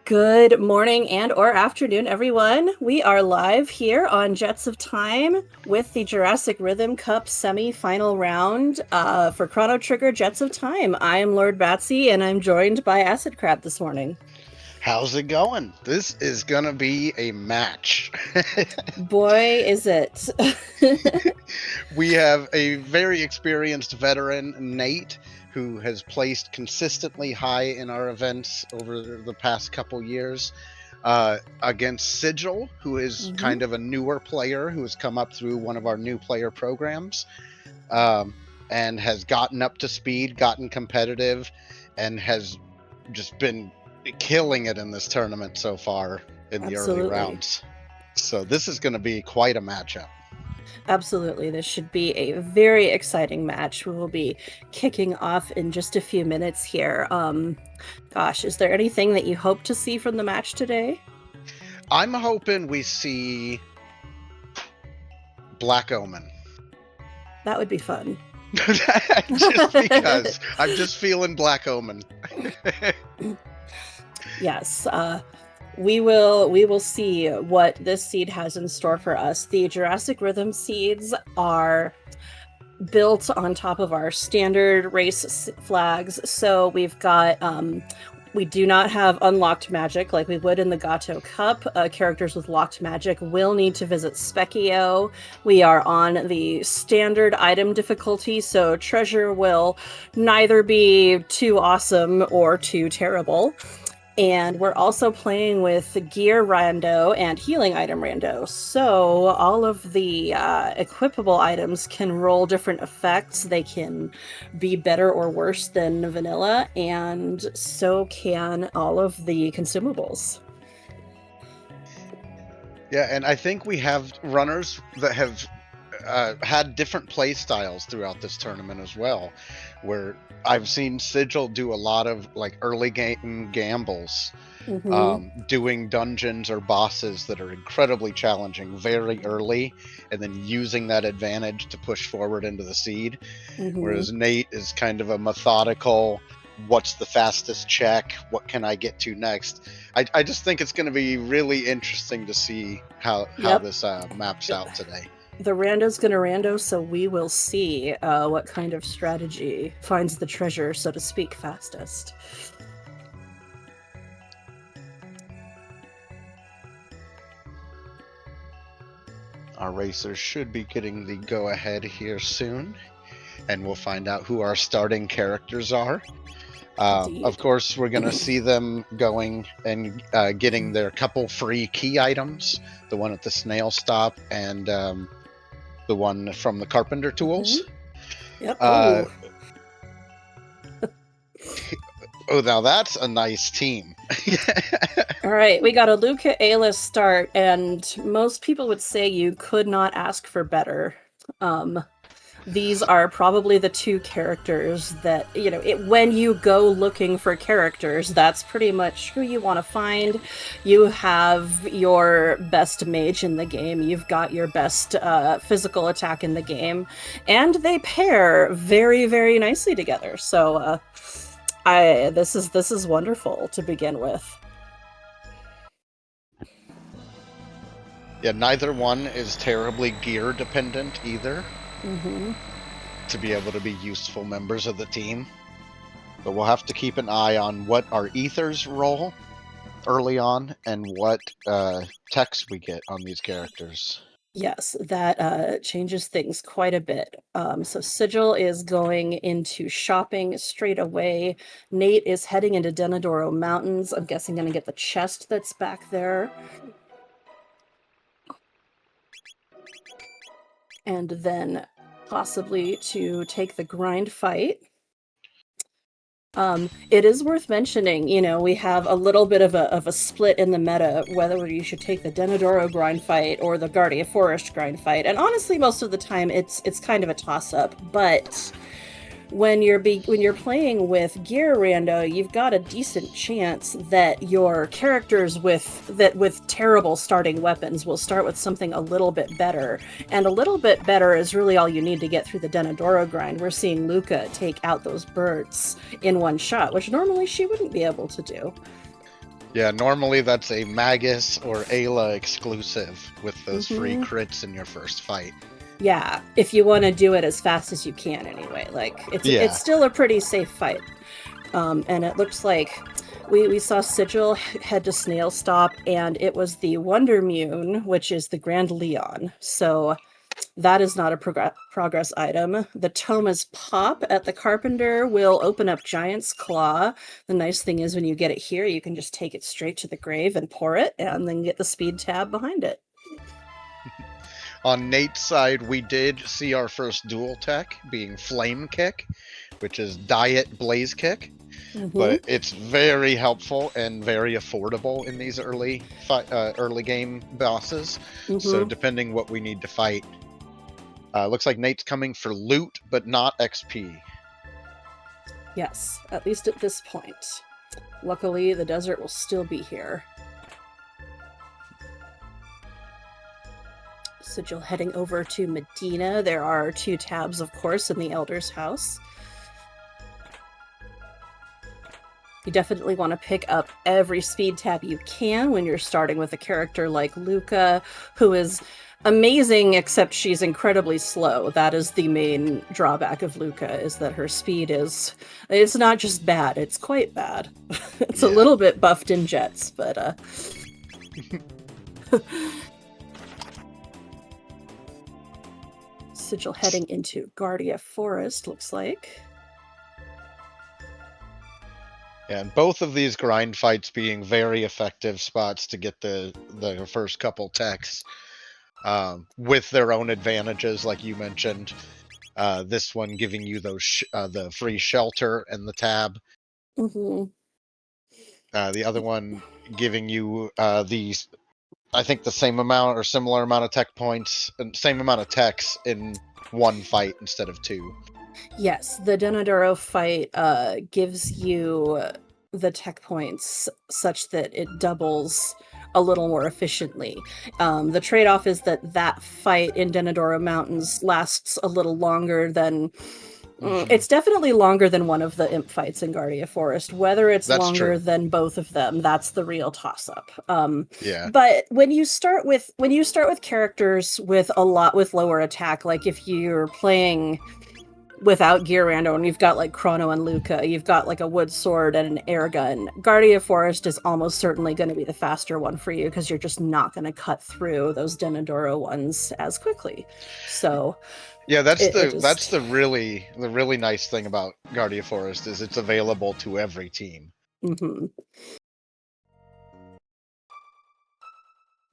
Good morning and or afternoon, everyone. We are live here on Jets of Time with the Jurassic Rhythm Cup semi-final round for Chrono Trigger Jets of Time. I am lordbatsy, and I'm joined by AcidCrab this morning. How's it going? This is gonna be a match. Boy, is it. We have a very experienced veteran, Nate, who has placed consistently high in our events over the past couple years, against Sigil, who is kind of a newer player who has come up through one of our new player programs, and has gotten up to speed, gotten competitive, and has just been killing it in this tournament so far in the early rounds. So this is going to be quite a matchup. Absolutely. This should be a very exciting match. We will be kicking off in just a few minutes here. Gosh, is there anything that you hope to see from the match today? I'm hoping we see Black Omen. That would be fun. Just because I'm just feeling Black Omen. Yes, we will see what this seed has in store for us. The Jurassic Rhythm seeds are built on top of our standard race flags, so we've got we do not have unlocked magic like we would in the Gato Cup. Characters with locked magic will need to visit Specchio. We are on the standard item difficulty, so treasure will neither be too awesome or too terrible. And we're also playing with gear rando and healing item rando. So all of the equipable items can roll different effects. They can be better or worse than vanilla, and so can all of the consumables. Yeah, and I think we have runners that have had different play styles throughout this tournament as well, where I've seen Sigil do a lot of like early game gambles, doing dungeons or bosses that are incredibly challenging very early, and then using that advantage to push forward into the seed. Whereas Nate is kind of a methodical, what's the fastest check, what can I get to next. I just think it's going to be really interesting to see how this maps out today. The rando's gonna rando, so we will see what kind of strategy finds the treasure, so to speak, fastest. Our racers should be getting the go-ahead here soon, and we'll find out who our starting characters are. Of course, we're going to see them going and getting their couple free key items, the one at the snail stop and the one from the carpenter tools. Yep. Oh, now that's a nice team. All right, we got a Luca Ayla start, and most people would say you could not ask for better. These are probably the two characters that, you know, when you go looking for characters, that's pretty much who you want to find. You have your best mage in the game, you've got your best physical attack in the game, and they pair very, very nicely together. So this is wonderful to begin with. Yeah, neither one is terribly gear dependent either. to be able to be useful members of the team. But we'll have to keep an eye on what our ethers roll early on and what techs we get on these characters. Yes, that changes things quite a bit. So Sigil is going into shopping straight away. Nate is heading into Denadoro Mountains. I'm guessing going to get the chest that's back there. And then possibly to take the grind fight. It is worth mentioning, you know, we have a little bit of a split in the meta, whether you should take the Denadoro grind fight or the Guardia Forest grind fight. And honestly, most of the time it's kind of a toss-up, but when you're playing with gear rando, you've got a decent chance that your characters with terrible starting weapons will start with something a little bit better. And a little bit better is really all you need to get through the Denadoro grind. We're seeing Luca take out those birds in one shot, which normally she wouldn't be able to do. Yeah, normally that's a Magus or Ayla exclusive with those free crits in your first fight. Yeah, if you want to do it as fast as you can anyway. Like, it's still a pretty safe fight. And it looks like we saw Sigil head to Snail Stop, and it was the Wonder Mune, which is the Grand Leon. So that is not a progress item. The Thomas Pop at the Carpenter will open up Giant's Claw. The nice thing is when you get it here, you can just take it straight to the grave and pour it, and then get the speed tab behind it. On Nate's side, we did see our first dual tech being Flame Kick, which is Diet Blaze Kick. But it's very helpful and very affordable in these early game bosses. So depending what we need to fight, looks like Nate's coming for loot, but not XP. Yes, at least at this point. Luckily, the desert will still be here. Sigil heading over to Medina. There are 2 tabs, of course, in the Elder's house. You definitely want to pick up every speed tab you can when you're starting with a character like Luca, who is amazing, except she's incredibly slow. That is the main drawback of Luca, is that her speed it's not just bad, it's quite bad. It's a little bit buffed in jets, but Sigil heading into Guardia Forest, looks like. And both of these grind fights being very effective spots to get the first couple techs, with their own advantages, like you mentioned. This one giving you those the free shelter and the tab. The other one giving you I think the same amount or similar amount of tech points and same amount of techs in one fight instead of 2. Yes, the Denadoro fight gives you the tech points such that it doubles a little more efficiently. The trade-off is that fight in Denadoro Mountains lasts a little longer than... It's definitely longer than one of the imp fights in Guardia Forest. Whether it's longer than both of them, that's the real toss-up. But when you start with characters with lower attack, like if you're playing without gear rando and you've got like Chrono and Luca, you've got like a wood sword and an air gun, Guardia Forest is almost certainly going to be the faster one for you, because you're just not going to cut through those Denadoro ones as quickly. So yeah, that's the really nice thing about Guardia Forest, is it's available to every team.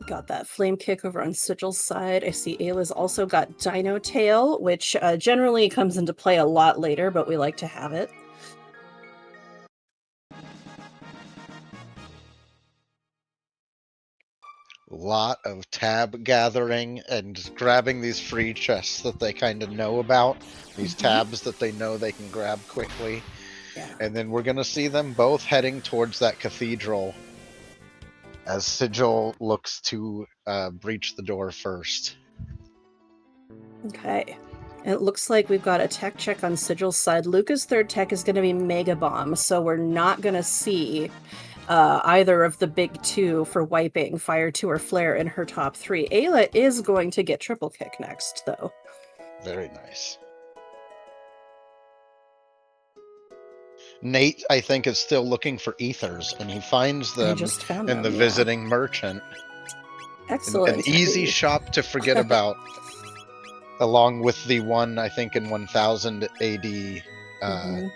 Got that flame kick over on Sigil's side. I see Ayla's also got Dino Tail, which generally comes into play a lot later, but we like to have it. Lot of tab gathering and grabbing these free chests that they kind of know about, these tabs that they know they can grab quickly. And then we're going to see them both heading towards that cathedral as Sigil looks to breach the door first. Okay. And it looks like we've got a tech check on Sigil's side. Luca's third tech is going to be Mega Bomb, so we're not going to see either of the big 2 for wiping, Fire 2 or Flare, in her top 3. Ayla is going to get triple kick next, though. Very nice. Nate, I think, is still looking for ethers, and he finds I them just found in the them, yeah. visiting merchant. An Excellent. easy shop to forget about, along with the one, I think, in 1000 AD, Mm-hmm.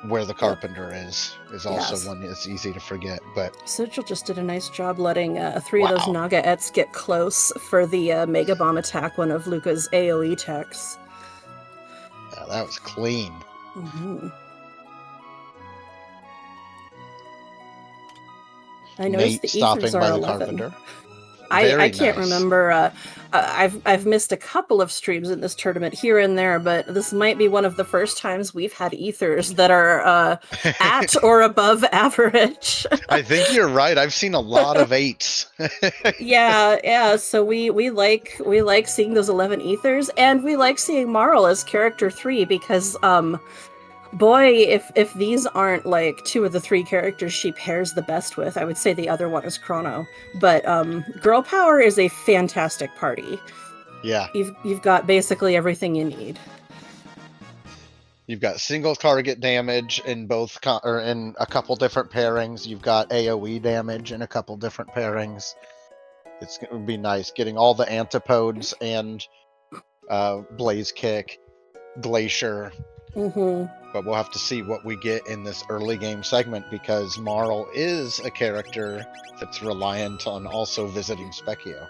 where the Yep. carpenter is also Yes. one that's easy to forget. But Sigil just did a nice job letting 3 of those wow, Naga-ettes get close for the Mega Bomb attack, one of Luca's AoE techs. yeah, that was clean. Mm-hmm. I noticed Nate the ethers stopping are by the 11. carpenter. I Very can't nice. remember. I've missed a couple of streams in this tournament here and there, but this might be one of the first times we've had ethers that are at or above average. I think you're right. I've seen a lot of 8s. Yeah. So we like seeing those 11 ethers, and we like seeing Marl as character 3 because boy, if these aren't like 2 of the 3 characters she pairs the best with, I would say the other one is Chrono. But Girl Power is a fantastic party. Yeah. You've got basically everything you need. You've got single target damage in both, or in a couple different pairings. You've got AoE damage in a couple different pairings. It's going to be nice getting all the antipodes and Blaze Kick, Glacier. Mm-hmm. But we'll have to see what we get in this early game segment, because Marl is a character that's reliant on also visiting Specchio.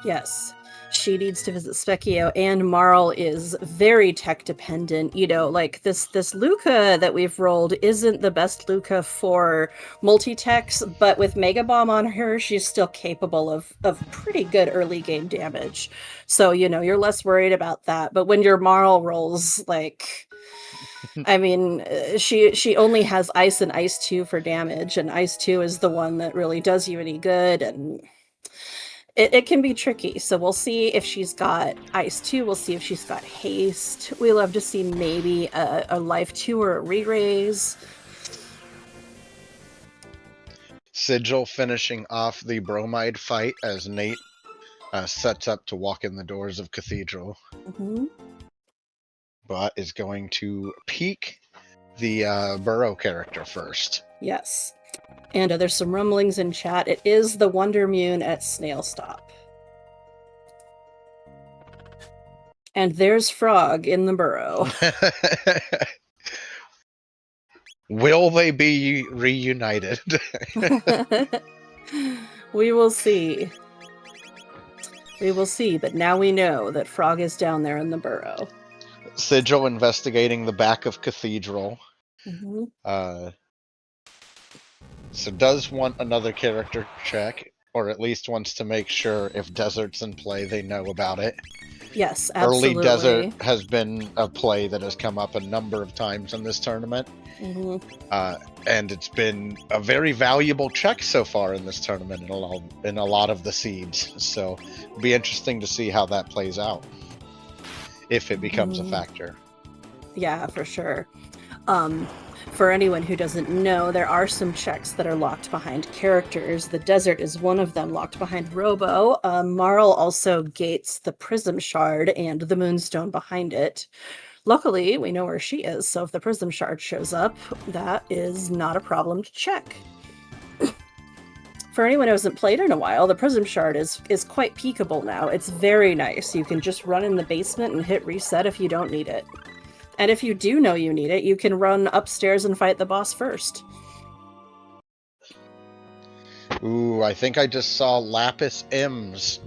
Yes. She needs to visit Specchio, and Marl is very tech dependent. You know, like this Luca that we've rolled isn't the best Luca for multi-techs, but with Mega Bomb on her, she's still capable of pretty good early game damage. So, you know, you're less worried about that. But when your Marl rolls, like, I mean, she only has Ice and Ice 2 for damage, and Ice 2 is the one that really does you any good, and it can be tricky. So we'll see if she's got Ice 2. We'll see if she's got Haste. We love to see maybe a Life 2 or a Re-Raise. Sigil finishing off the bromide fight as Nate sets up to walk in the doors of Cathedral. Mm-hmm. But is going to peek the Burrow character first. Yes. And there's some rumblings in chat. It is the Wonder Mune at Snail Stop. And there's Frog in the burrow. Will they be reunited? We will see. We will see, but now we know that Frog is down there in the burrow. Sigil investigating the back of Cathedral. Mm-hmm. So does want another character check, or at least wants to make sure if Desert's in play, they know about it. Yes, absolutely. Early Desert has been a play that has come up a number of times in this tournament. Mm-hmm. And it's been a very valuable check so far in this tournament in a lot of the seeds. So it'll be interesting to see how that plays out, if it becomes a factor. Yeah, for sure. For anyone who doesn't know, there are some checks that are locked behind characters. The Desert is one of them, locked behind Robo. Marl also gates the Prism Shard and the Moonstone behind it. Luckily, we know where she is, so if the Prism Shard shows up, that is not a problem to check. For anyone who hasn't played in a while, the Prism Shard is quite peekable now. It's very nice. You can just run in the basement and hit reset if you don't need it. And if you do know you need it, you can run upstairs and fight the boss first. Ooh, I think I just saw Lapis M's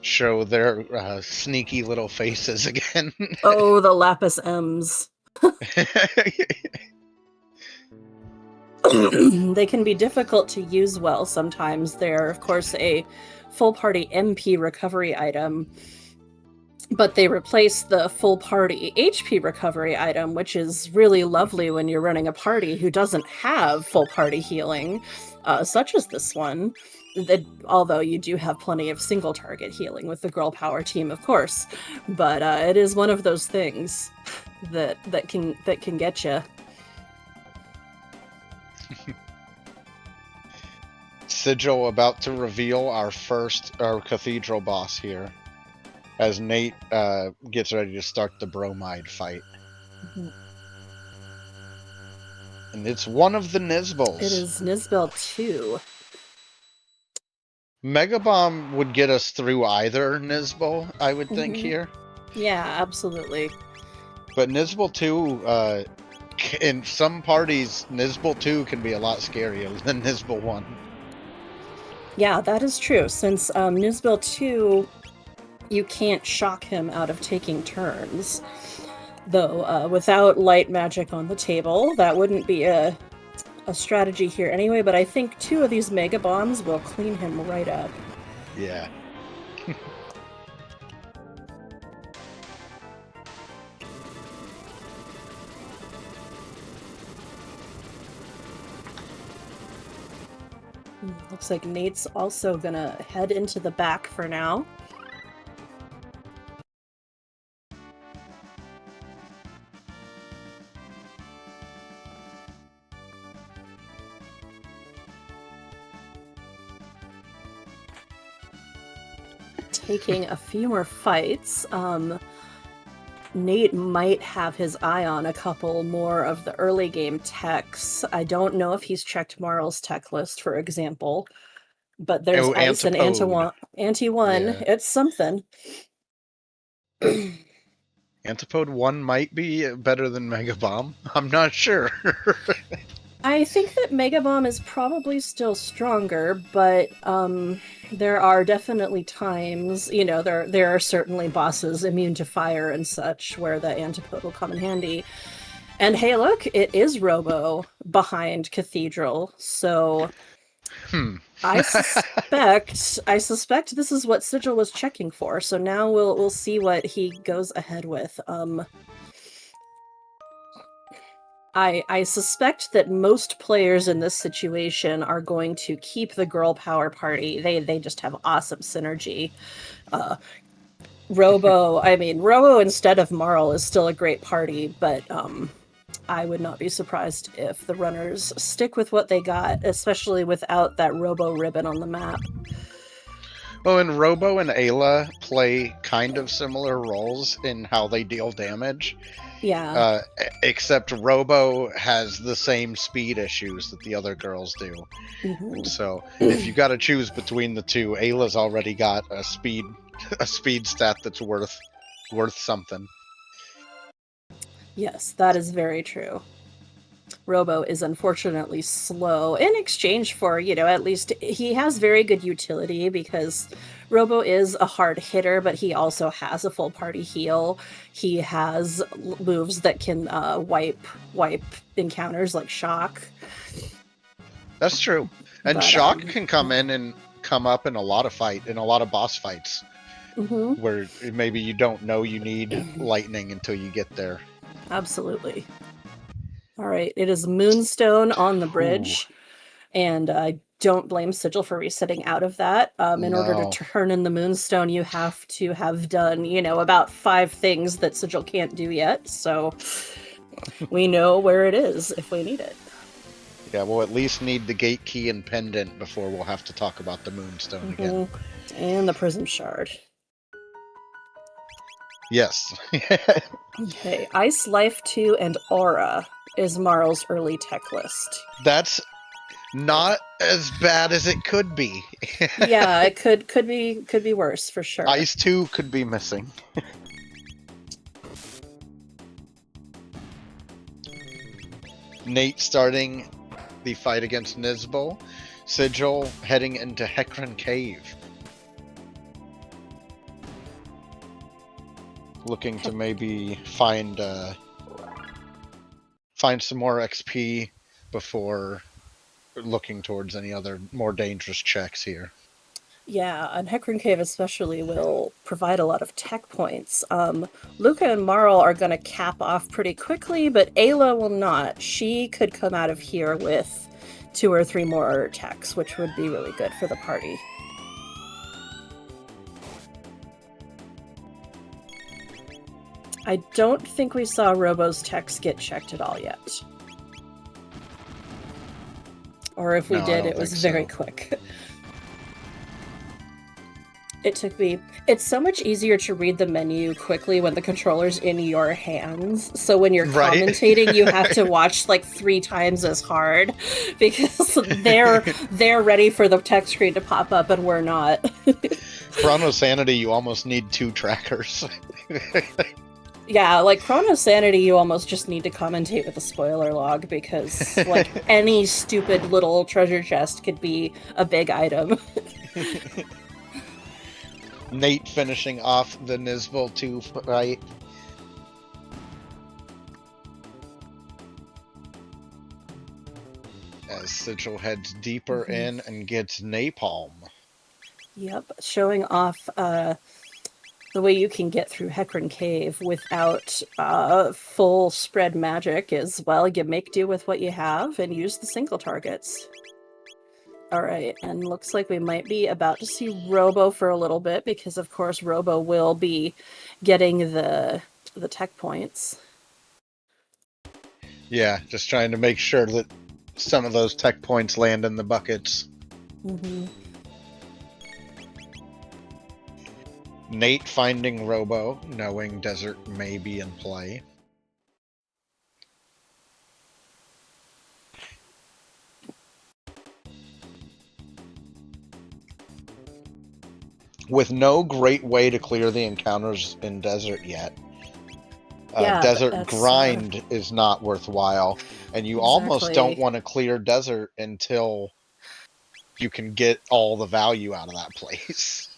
show their sneaky little faces again. Oh, the Lapis M's. They can be difficult to use well sometimes. They're, of course, a full party MP recovery item, but they replace the full party HP recovery item, which is really lovely when you're running a party who doesn't have full party healing, such as this one. Although you do have plenty of single target healing with the Girl Power team, of course, but it is one of those things that can get you. Sigil about to reveal our Cathedral boss here, as Nate gets ready to start the bromide fight. Mm-hmm. And it's one of the Nizbals. It is Nizbel 2. Mega Bomb would get us through either Nizbal, I would think, here. Yeah, absolutely. But Nizbal 2, in some parties, Nizbal 2 can be a lot scarier than Nizbal 1. Yeah, that is true. Since Nizbel 2, you can't shock him out of taking turns. Though, without light magic on the table, that wouldn't be a strategy here anyway, but I think 2 of these Mega Bombs will clean him right up. Yeah. Looks like Nate's also gonna head into the back for now. Taking a few more fights. Nate might have his eye on a couple more of the early game techs. I don't know if he's checked Marl's tech list, for example, but there's Ice and Anti-1. Yeah. It's something. Antipode 1 might be better than Mega Bomb. I'm not sure. I think that Mega Bomb is probably still stronger, but there are definitely times, you know, there are certainly bosses immune to fire and such where the Antipode will come in handy. And hey, look, it is Robo behind Cathedral, so I suspect this is what Sigil was checking for. So now we'll see what he goes ahead with. I suspect that most players in this situation are going to keep the girl power party. They just have awesome synergy. Robo instead of Marl is still a great party, but I would not be surprised if the runners stick with what they got, especially without that Robo ribbon on the map. Well, and Robo and Ayla play kind of similar roles in how they deal damage. Yeah. Except Robo has the same speed issues that the other girls do. Mm-hmm. So if you got to choose between the two, Ayla's already got a speed stat that's worth something. Yes, that is very true. Robo is unfortunately slow in exchange for, you know, at least he has very good utility because Robo is a hard hitter, but he also has a full party heal. He has moves that can wipe encounters like Shock. That's true. And Shock can come in and come up in a lot of boss fights. Mm-hmm. Where maybe you don't know you need lightning until you get there. Absolutely. All right, it is Moonstone on the bridge. Ooh. And I don't blame Sigil for resetting out of that. In order to turn in the Moonstone, you have to have done, you know, about 5 things that Sigil can't do yet. So we know where it is if we need it. Yeah, we'll at least need the gate key and pendant before we'll have to talk about the Moonstone again. And the Prism Shard. Yes. Okay, Ice, Life 2, and Aura is Marl's early tech list. That's not as bad as it could be. Yeah, it could be worse for sure. Ice 2 could be missing. Nate starting the fight against Nizbal. Sigil heading into Hecarim Cave. Looking to maybe find some more XP before looking towards any other more dangerous checks here. Yeah, and Hecarim Cave especially will provide a lot of tech points. Luca and Marl are going to cap off pretty quickly, but Ayla will not. She could come out of here with 2 or 3 more techs, which would be really good for the party. I don't think we saw Robo's techs get checked at all yet. Or if we did, it was very quick. It took me. It's so much easier to read the menu quickly when the controller's in your hands. So when you're Right. commentating, you have to watch like 3 times as hard because they're ready for the text screen to pop up and we're not. Chrono Sanity, you almost need 2 trackers. Yeah, like Chrono Sanity, you almost just need to commentate with a spoiler log because like any stupid little treasure chest could be a big item. Nate finishing off the Nizval 2 fight. As Sigil heads deeper in and gets napalm. Yep, showing off the way you can get through Hecarim Cave without full spread magic is, well, you make do with what you have and use the single targets. Alright, and looks like we might be about to see Robo for a little bit, because of course Robo will be getting the tech points. Yeah, just trying to make sure that some of those tech points land in the buckets. Nate finding Robo, knowing Desert may be in play. With no great way to clear the encounters in Desert yet. Yeah, Desert grind is not worthwhile, and you almost don't want to clear Desert until you can get all the value out of that place.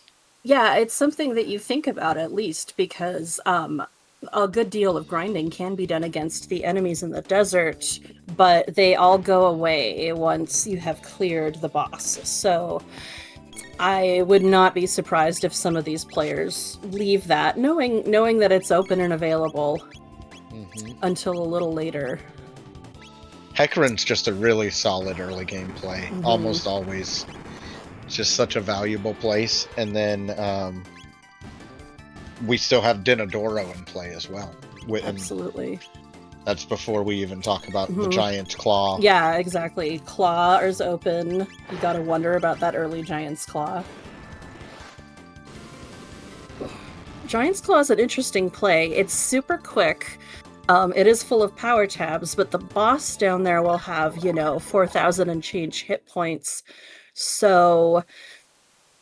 Yeah, it's something that you think about at least, because a good deal of grinding can be done against the enemies in the desert, but they all go away once you have cleared the boss. So I would not be surprised if some of these players leave that, knowing that it's open and available until a little later. Hecarim's just a really solid early game play, almost always. It's just such a valuable place. And then we still have Dinodoro in play as well. Absolutely. That's before we even talk about the Giant's Claw. Yeah, exactly. Claw is open. You gotta wonder about that early Giant's Claw. Giant's Claw is an interesting play. It's super quick. It is full of power tabs, but the boss down there will have, 4,000 and change hit points. So,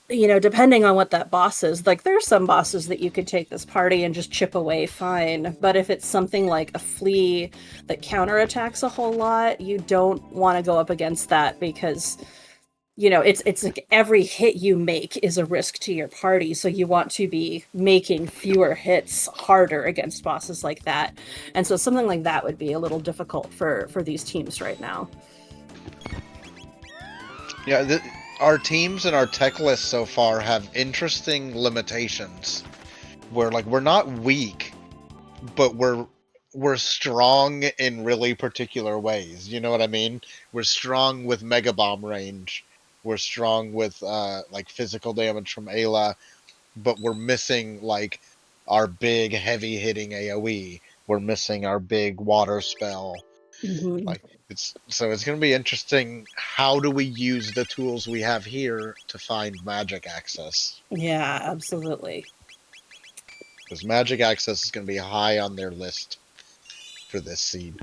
depending on what that boss is, like there are some bosses that you could take this party and just chip away fine. But if it's something like a flea that counterattacks a whole lot, you don't want to go up against that because, it's like every hit you make is a risk to your party. So you want to be making fewer hits harder against bosses like that. And so something like that would be a little difficult for these teams right now. Yeah, our teams and our tech list so far have interesting limitations. Where like we're not weak, but we're strong in really particular ways. You know what I mean? We're strong with Mega Bomb range. We're strong with like physical damage from Ayla, but we're missing like our big heavy hitting AoE. We're missing our big water spell. Like it's going to be interesting. How do we use the tools we have here to find magic access? Yeah, absolutely. Because magic access is going to be high on their list for this seed.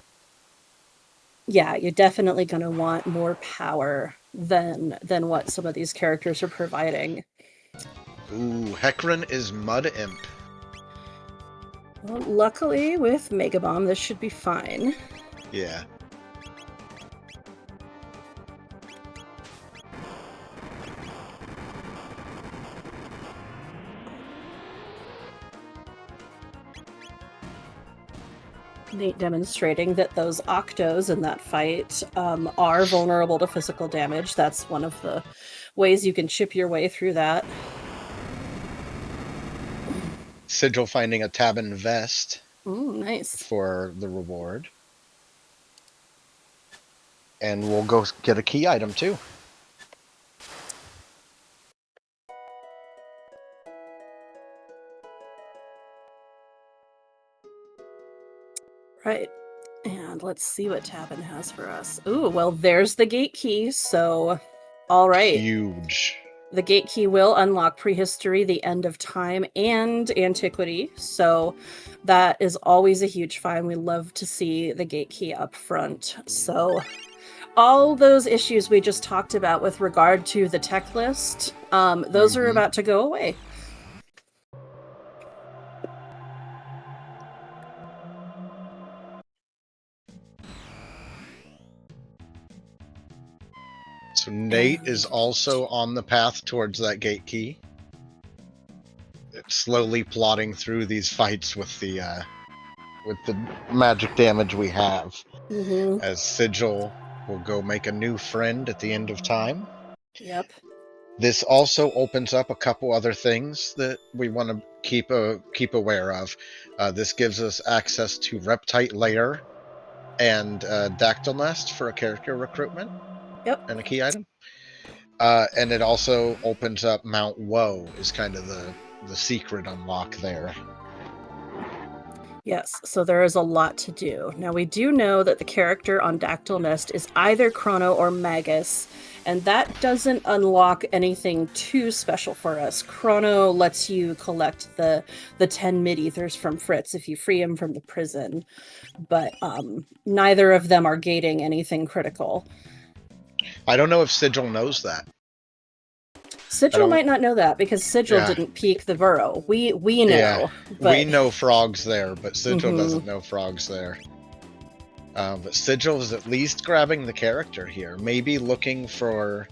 Yeah, you're definitely going to want more power than what some of these characters are providing. Ooh, Hecarim is Mud Imp. Well, luckily with Mega Bomb, this should be fine. Yeah. Nate demonstrating that those Octos in that fight are vulnerable to physical damage. That's one of the ways you can chip your way through that. Sigil finding a Tabin vest. Ooh, nice. For the reward. And we'll go get a key item too. Right. And let's see what Tabin has for us. Ooh, well, there's the gate key, so all right. Huge. the gate key will unlock prehistory, the end of time, and antiquity. So that is always a huge find. We love to see the gate key up front. So all those issues we just talked about with regard to the tech list, those are about to go away. So Nate is also on the path towards that gate key. It's slowly plodding through these fights with the magic damage we have. As Sigil will go make a new friend at the end of time. Yep. This also opens up a couple other things that we want to keep aware of. This gives us access to Reptite Lair and Dactyl Nest for a character recruitment. Yep. And a key item. And it also opens up Mount Woe is kind of the secret unlock there. Yes, so there is a lot to do. Now, we do know that the character on Dactyl Nest is either Chrono or Magus, and that doesn't unlock anything too special for us. Chrono lets you collect the 10 mid-ethers from Fritz if you free him from the prison, but neither of them are gating anything critical. I don't know if Sigil knows that. Sigil might not know that because Sigil didn't peek the burrow. We know. Yeah, but... we know frogs there, but Sigil doesn't know frogs there. But Sigil is at least grabbing the character here. Maybe looking for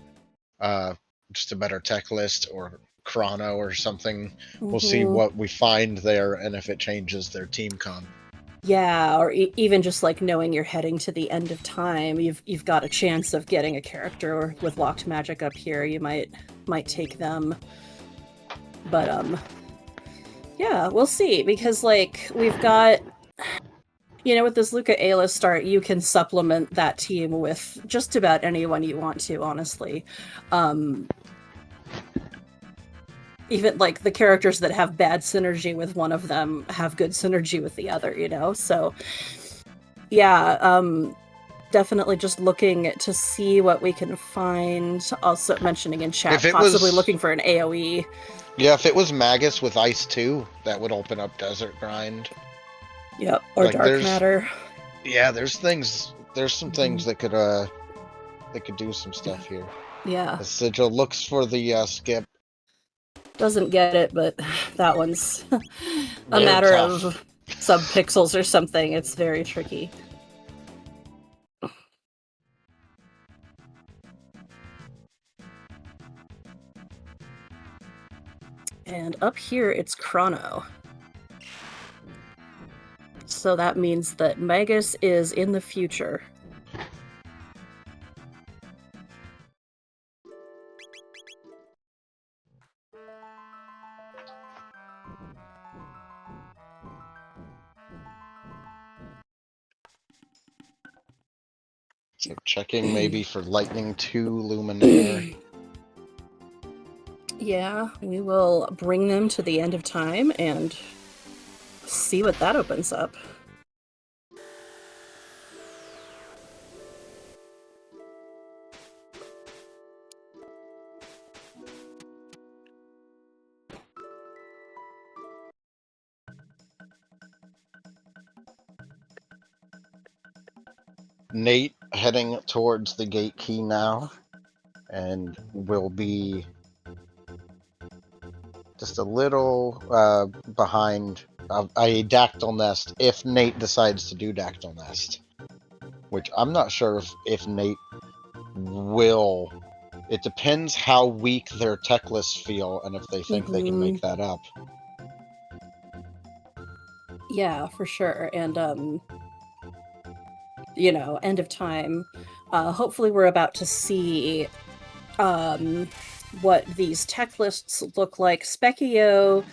just a better tech list or Chrono or something. We'll see what we find there and if it changes their team comp. Yeah, or even just like knowing you're heading to the end of time, you've got a chance of getting a character with locked magic up here. You might take them, but yeah, we'll see, because like we've got, you know, with this Luca Ayla start, you can supplement that team with just about anyone you want to, honestly. Even like the characters that have bad synergy with one of them have good synergy with the other, you know? So yeah, definitely just looking to see what we can find. Also mentioning in chat, possibly looking for an AoE. Yeah, if it was Magus with Ice 2, that would open up Desert Grind. Yep, or like Dark Matter. Yeah, there's some things that could do some stuff here. Yeah. The Sigil looks for the skip. Doesn't get it, but that one's a matter of sub-pixels or something. It's very tricky. And up here, it's Chrono. So that means that Magus is in the future. So checking maybe for Lightning 2 Luminaire. Yeah, we will bring them to the end of time and see what that opens up. Nate heading towards the gate key now, and will be just a little behind a Dactyl Nest if Nate decides to do Dactyl Nest. Which I'm not sure if Nate will. It depends how weak their tech lists feel and if they think they can make that up. Yeah, for sure. And you know, end of time. Hopefully we're about to see what these tech lists look like. Specchio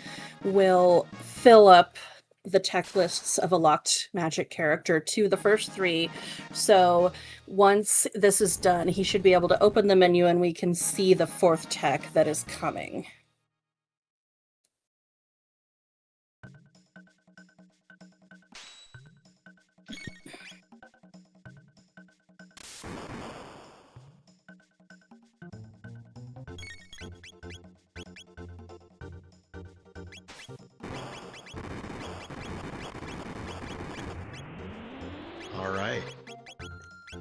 will fill up the tech lists of a locked magic character to the first 3. So once this is done, he should be able to open the menu and we can see the 4th tech that is coming. All right.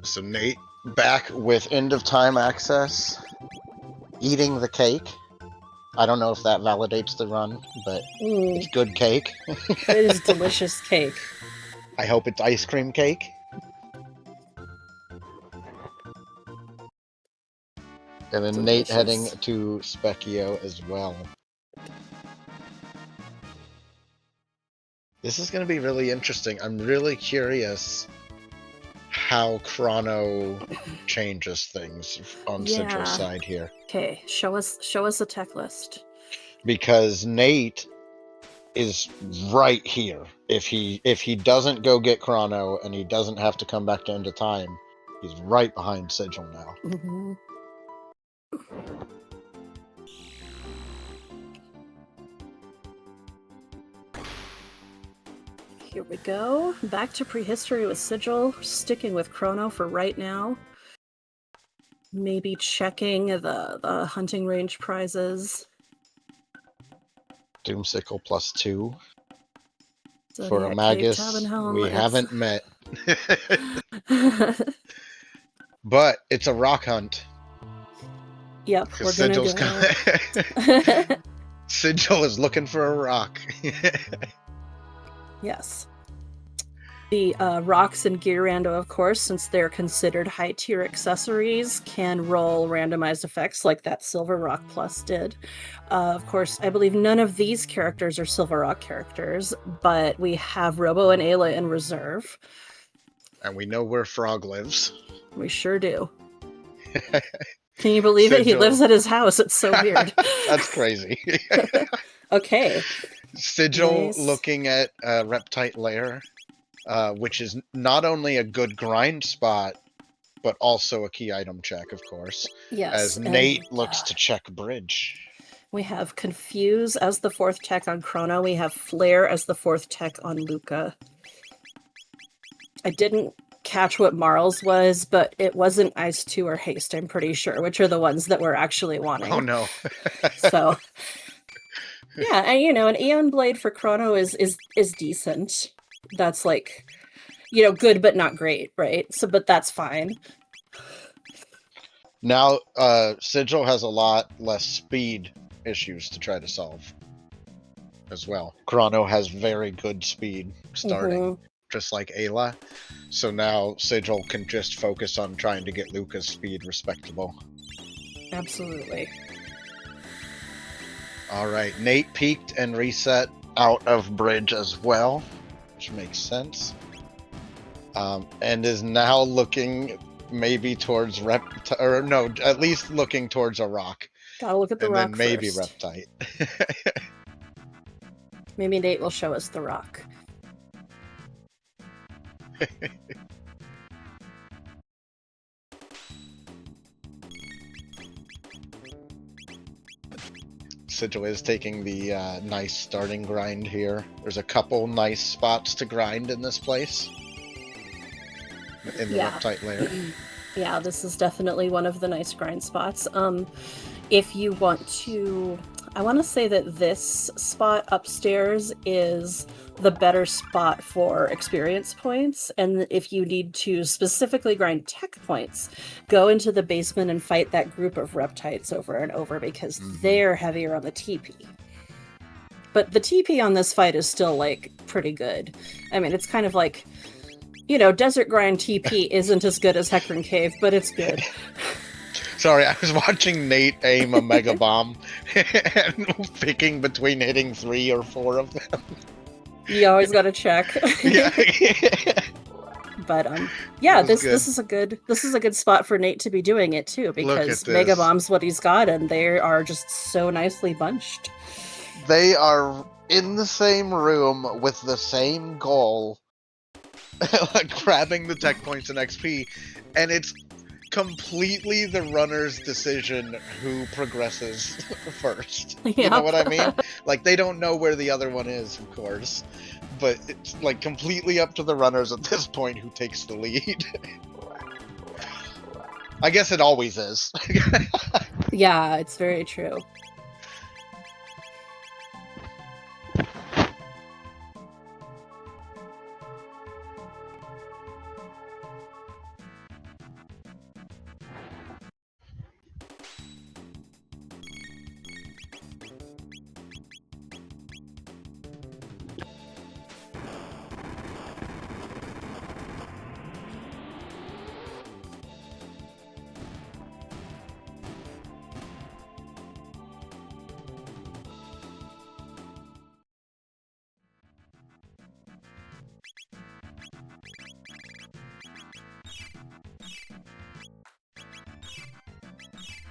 So Nate back with end of time access, eating the cake. I don't know if that validates the run, but it's good cake. It is delicious cake. I hope it's ice cream cake. And then Nate heading to Specchio as well. This is going to be really interesting. I'm really curious how Chrono changes things on Sigil's side here. Okay, show us a tech list. Because Nate is right here. If he doesn't go get Chrono and he doesn't have to come back to end of time, he's right behind Sigil now. Mm-hmm. Here we go. Back to prehistory with Sigil, sticking with Chrono for right now. Maybe checking the hunting range prizes. Doomsicle +2. Zodiac For a Magus we haven't met. But it's a rock hunt. Yep, we're gonna go. Sigil is looking for a rock. Yes. The rocks in Gear Rando, of course, since they're considered high-tier accessories, can roll randomized effects like that Silver Rock Plus did. Of course, I believe none of these characters are Silver Rock characters, but we have Robo and Ayla in reserve. And we know where Frog lives. We sure do. Can you believe it? He lives at his house. It's so weird. That's crazy. Okay. Sigil looking at Reptite Lair, which is not only a good grind spot, but also a key item check, of course. Yes. As Nate looks to check Bridge. We have Confuse as the 4th tech on Chrono. We have Flare as the 4th tech on Luca. I didn't catch what Marl's was, but it wasn't Ice 2 or Haste, I'm pretty sure, which are the ones that we're actually wanting. Oh, no. So, yeah, and an Aeon Blade for Chrono is decent. That's like, good but not great, right? So, but that's fine. Now, Sigil has a lot less speed issues to try to solve as well. Chrono has very good speed starting, just like Ayla. So now Sigil can just focus on trying to get Luca's speed respectable. Absolutely. All right, Nate peaked and reset out of Bridge as well, which makes sense. And is now looking maybe towards at least looking towards a rock. Gotta look at the rock and then maybe first. Reptite. Maybe Nate will show us the rock. Sigil is taking the nice starting grind here. There's a couple nice spots to grind in this place. In the Reptite Lair. Yeah, this is definitely one of the nice grind spots. If you want to... I want to say that this spot upstairs is the better spot for experience points, and if you need to specifically grind tech points, go into the basement and fight that group of Reptites over and over, because they're heavier on the TP. But the TP on this fight is still, like, pretty good. I mean, it's kind of like, Desert Grind TP isn't as good as Hecarim Cave, but it's good. Sorry, I was watching Nate aim a Mega Bomb and picking between hitting 3 or 4 of them. You always gotta check. Yeah. But yeah, this is a good spot for Nate to be doing it too, because Mega Bomb's what he's got, and they are just so nicely bunched. They are in the same room with the same goal, like grabbing the tech points and XP, and it's completely the runner's decision who progresses first. Yep. You know what I mean? Like, they don't know where the other one is, of course, but it's like completely up to the runners at this point who takes the lead. I guess it always is. Yeah, it's very true.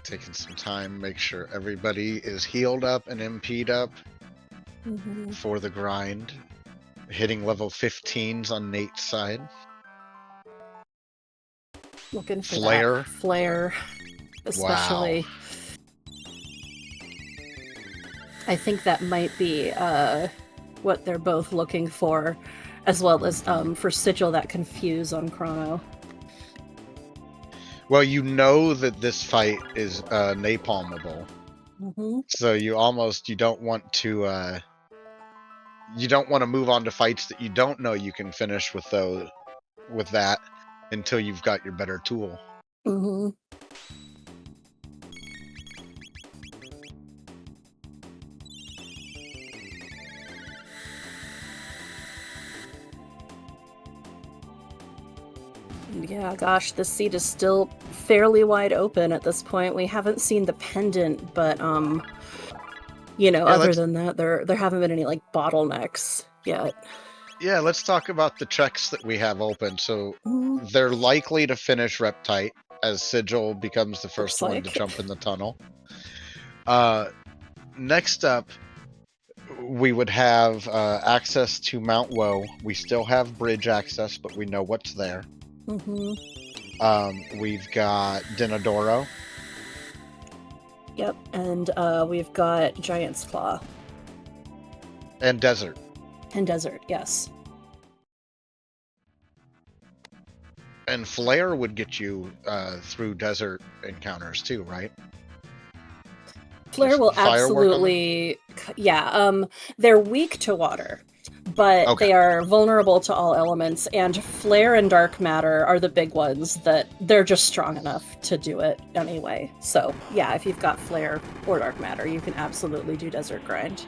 Taking some time, make sure everybody is healed up and MP'd up for the grind. Hitting level 15s on Nate's side. Looking for Flare. that flare, especially. Wow. I think that might be what they're both looking for, as well as for Sigil, that confuse on Chrono. Well, you know that this fight is napalmable. So you don't want to move on to fights that you don't know you can finish with that until you've got your better tool. Yeah, gosh, this seat is still fairly wide open at this point. We haven't seen the pendant, but you know, other than that, there haven't been any like bottlenecks yet. Yeah, let's talk about the checks that we have open. So they're likely to finish rep tight as Sigil becomes the first one to jump in the tunnel. Next up, we would have access to Mount Woe. We still have bridge access, but we know what's there. We've got Dinodoro. Yep, and we've got Giant's Claw. And Desert. And Desert, yes. And Flare would get you through desert encounters too, right? Flare will absolutely, yeah. They're weak to water, but they are vulnerable to all elements. And Flare and Dark Matter are the big ones that they're just strong enough to do it anyway. So yeah, if you've got Flare or Dark Matter, you can absolutely do Desert Grind.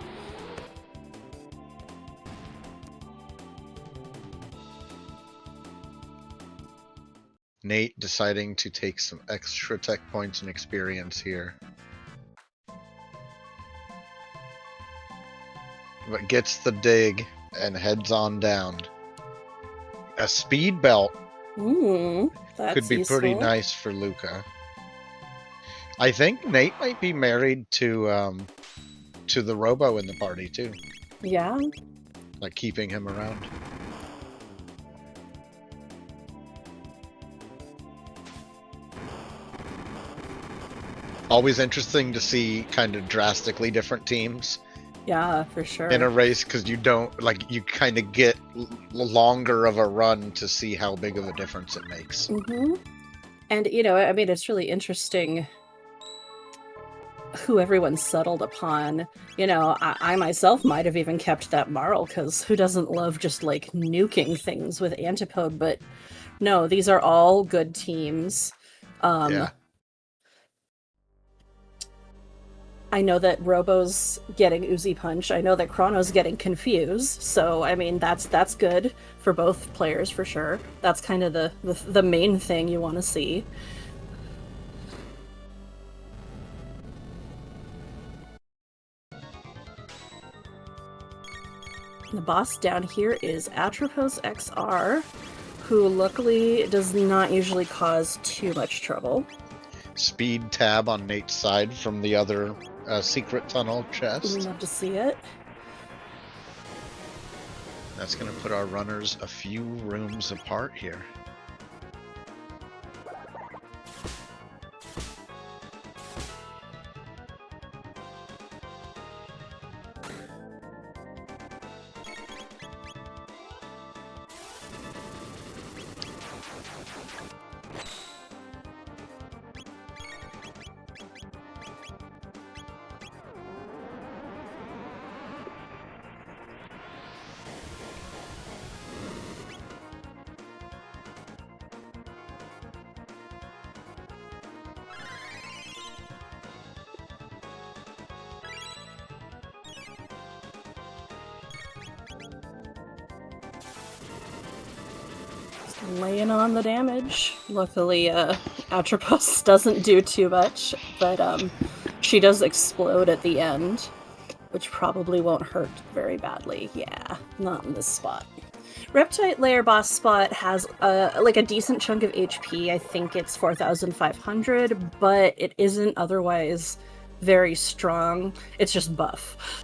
Nate deciding to take some extra tech points and experience here. But gets the dig and heads on down. A speed belt that's could be useful. pretty nice for Luca. I think Nate might be married to the Robo in the party too. Yeah. Like keeping him around. Always interesting to see kind of drastically different teams. Yeah, for sure. In a race, because you kind of get longer of a run to see how big of a difference it makes. And, you know, I mean, it's really interesting who everyone's settled upon. You know, I myself might have even kept that Marl, because who doesn't love just, like, nuking things with Antipode? But no, these are all good teams. Yeah. I know that Robo's getting Oozy Punch. I know that Chrono's getting Confused. So, I mean, that's good for both players for sure. That's kind of the main thing you want to see. The boss down here is Atropos XR, who luckily does not usually cause too much trouble. Speed tab on Nate's side from the other secret tunnel chest. Love to see it. That's going to put our runners a few rooms apart here. Laying on the damage. Luckily, Atropos doesn't do too much, but she does explode at the end, which probably won't hurt very badly. Yeah, not in this spot. Reptite Lair boss spot has like a decent chunk of HP. I think it's 4,500, but it isn't otherwise very strong. It's just buff.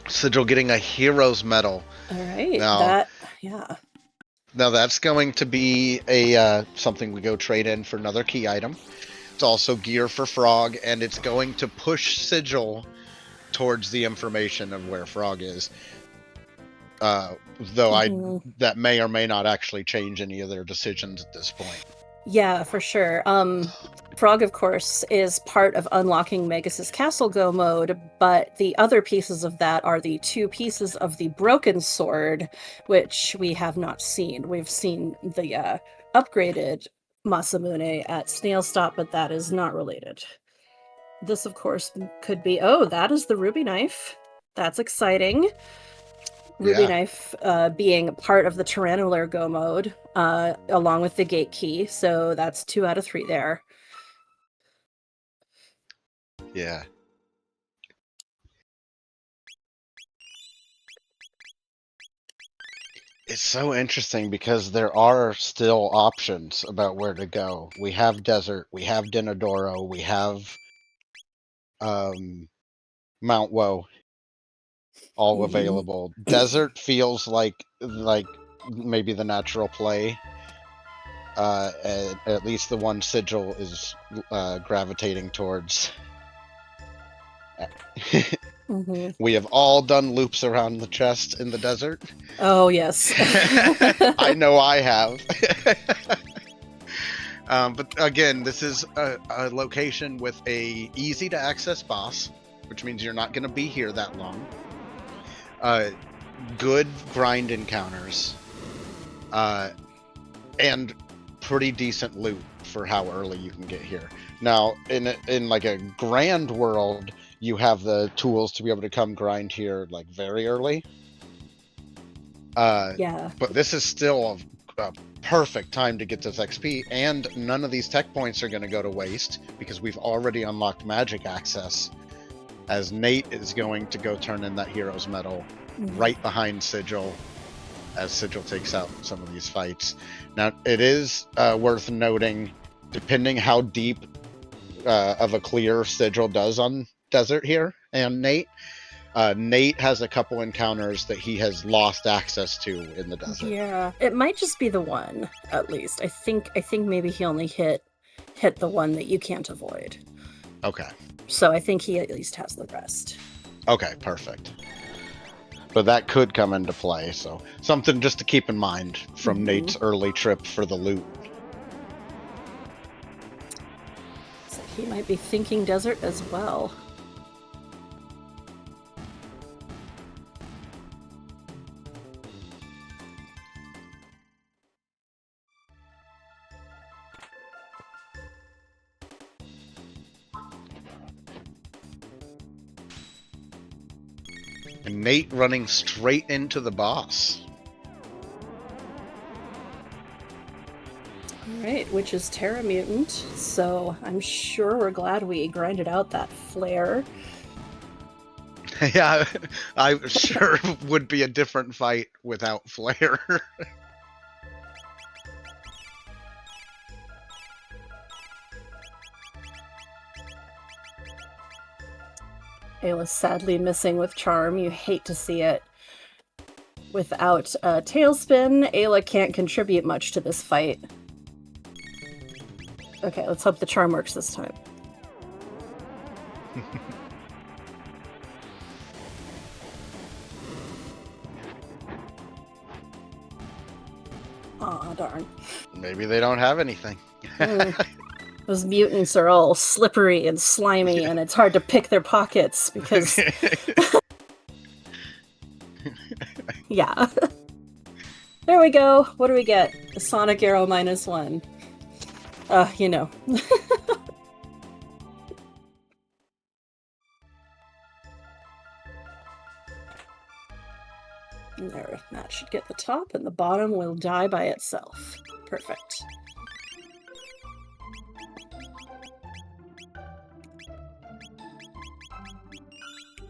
Sigil getting a hero's medal. All right, Now, yeah. Now that's going to be a something we go trade in for another key item. It's also gear for Frog, and it's going to push Sigil towards the information of where Frog is. Though that may or may not actually change any of their decisions at this point. Yeah, for sure. Frog, of course, is part of unlocking Magus' Castle Go mode, but the other pieces of that are the 2 pieces of the Broken Sword, which we have not seen. We've seen the upgraded Masamune at Snail Stop, but that is not related. This, of course, could be... Oh, that is the Ruby Knife. That's exciting. Ruby Knife being part of the Tyrannular Go mode, along with the Gate Key, so that's 2 out of 3 there. Yeah. It's so interesting because there are still options about where to go. We have Desert, we have Dinodoro, we have Mount Woe, all available. Desert feels like maybe the natural play. At least the one Sigil is gravitating towards. We have all done loops around the chest in the desert. Oh, yes. I know I have. But again, this is a location with a easy to access boss, which means you're not going to be here that long. Good grind encounters, and pretty decent loot for how early you can get here. Now, in like a grand world, you have the tools to be able to come grind here like very early. Yeah. But this is still a perfect time to get this XP, and none of these tech points are going to go to waste because we've already unlocked magic access, as Nate is going to go turn in that hero's medal right behind Sigil as Sigil takes out some of these fights. Now, it is worth noting, depending how deep of a clear Sigil does on Desert here and Nate, Nate has a couple encounters that he has lost access to in the desert. Yeah, it might just be the one, at least. I think maybe he only hit the one that you can't avoid. Okay. So I think he at least has the rest. Okay, perfect. But that could come into play, so something just to keep in mind from Nate's early trip for the loot. So he might be thinking desert as well. And Nate running straight into the boss. Alright, which is Terra Mutant, so I'm sure we're glad we grinded out that flare. Yeah, I sure would be a different fight without flare. Ayla's sadly missing with Charm. You hate to see it. Without Tailspin, Ayla can't contribute much to this fight. Okay, let's hope the Charm works this time. Aw, darn. Maybe they don't have anything. Those mutants are all slippery and slimy, and it's hard to pick their pockets because... Yeah. There we go. What do we get? A Sonic Arrow -1. You know. There, that should get the top, and the bottom will die by itself. Perfect.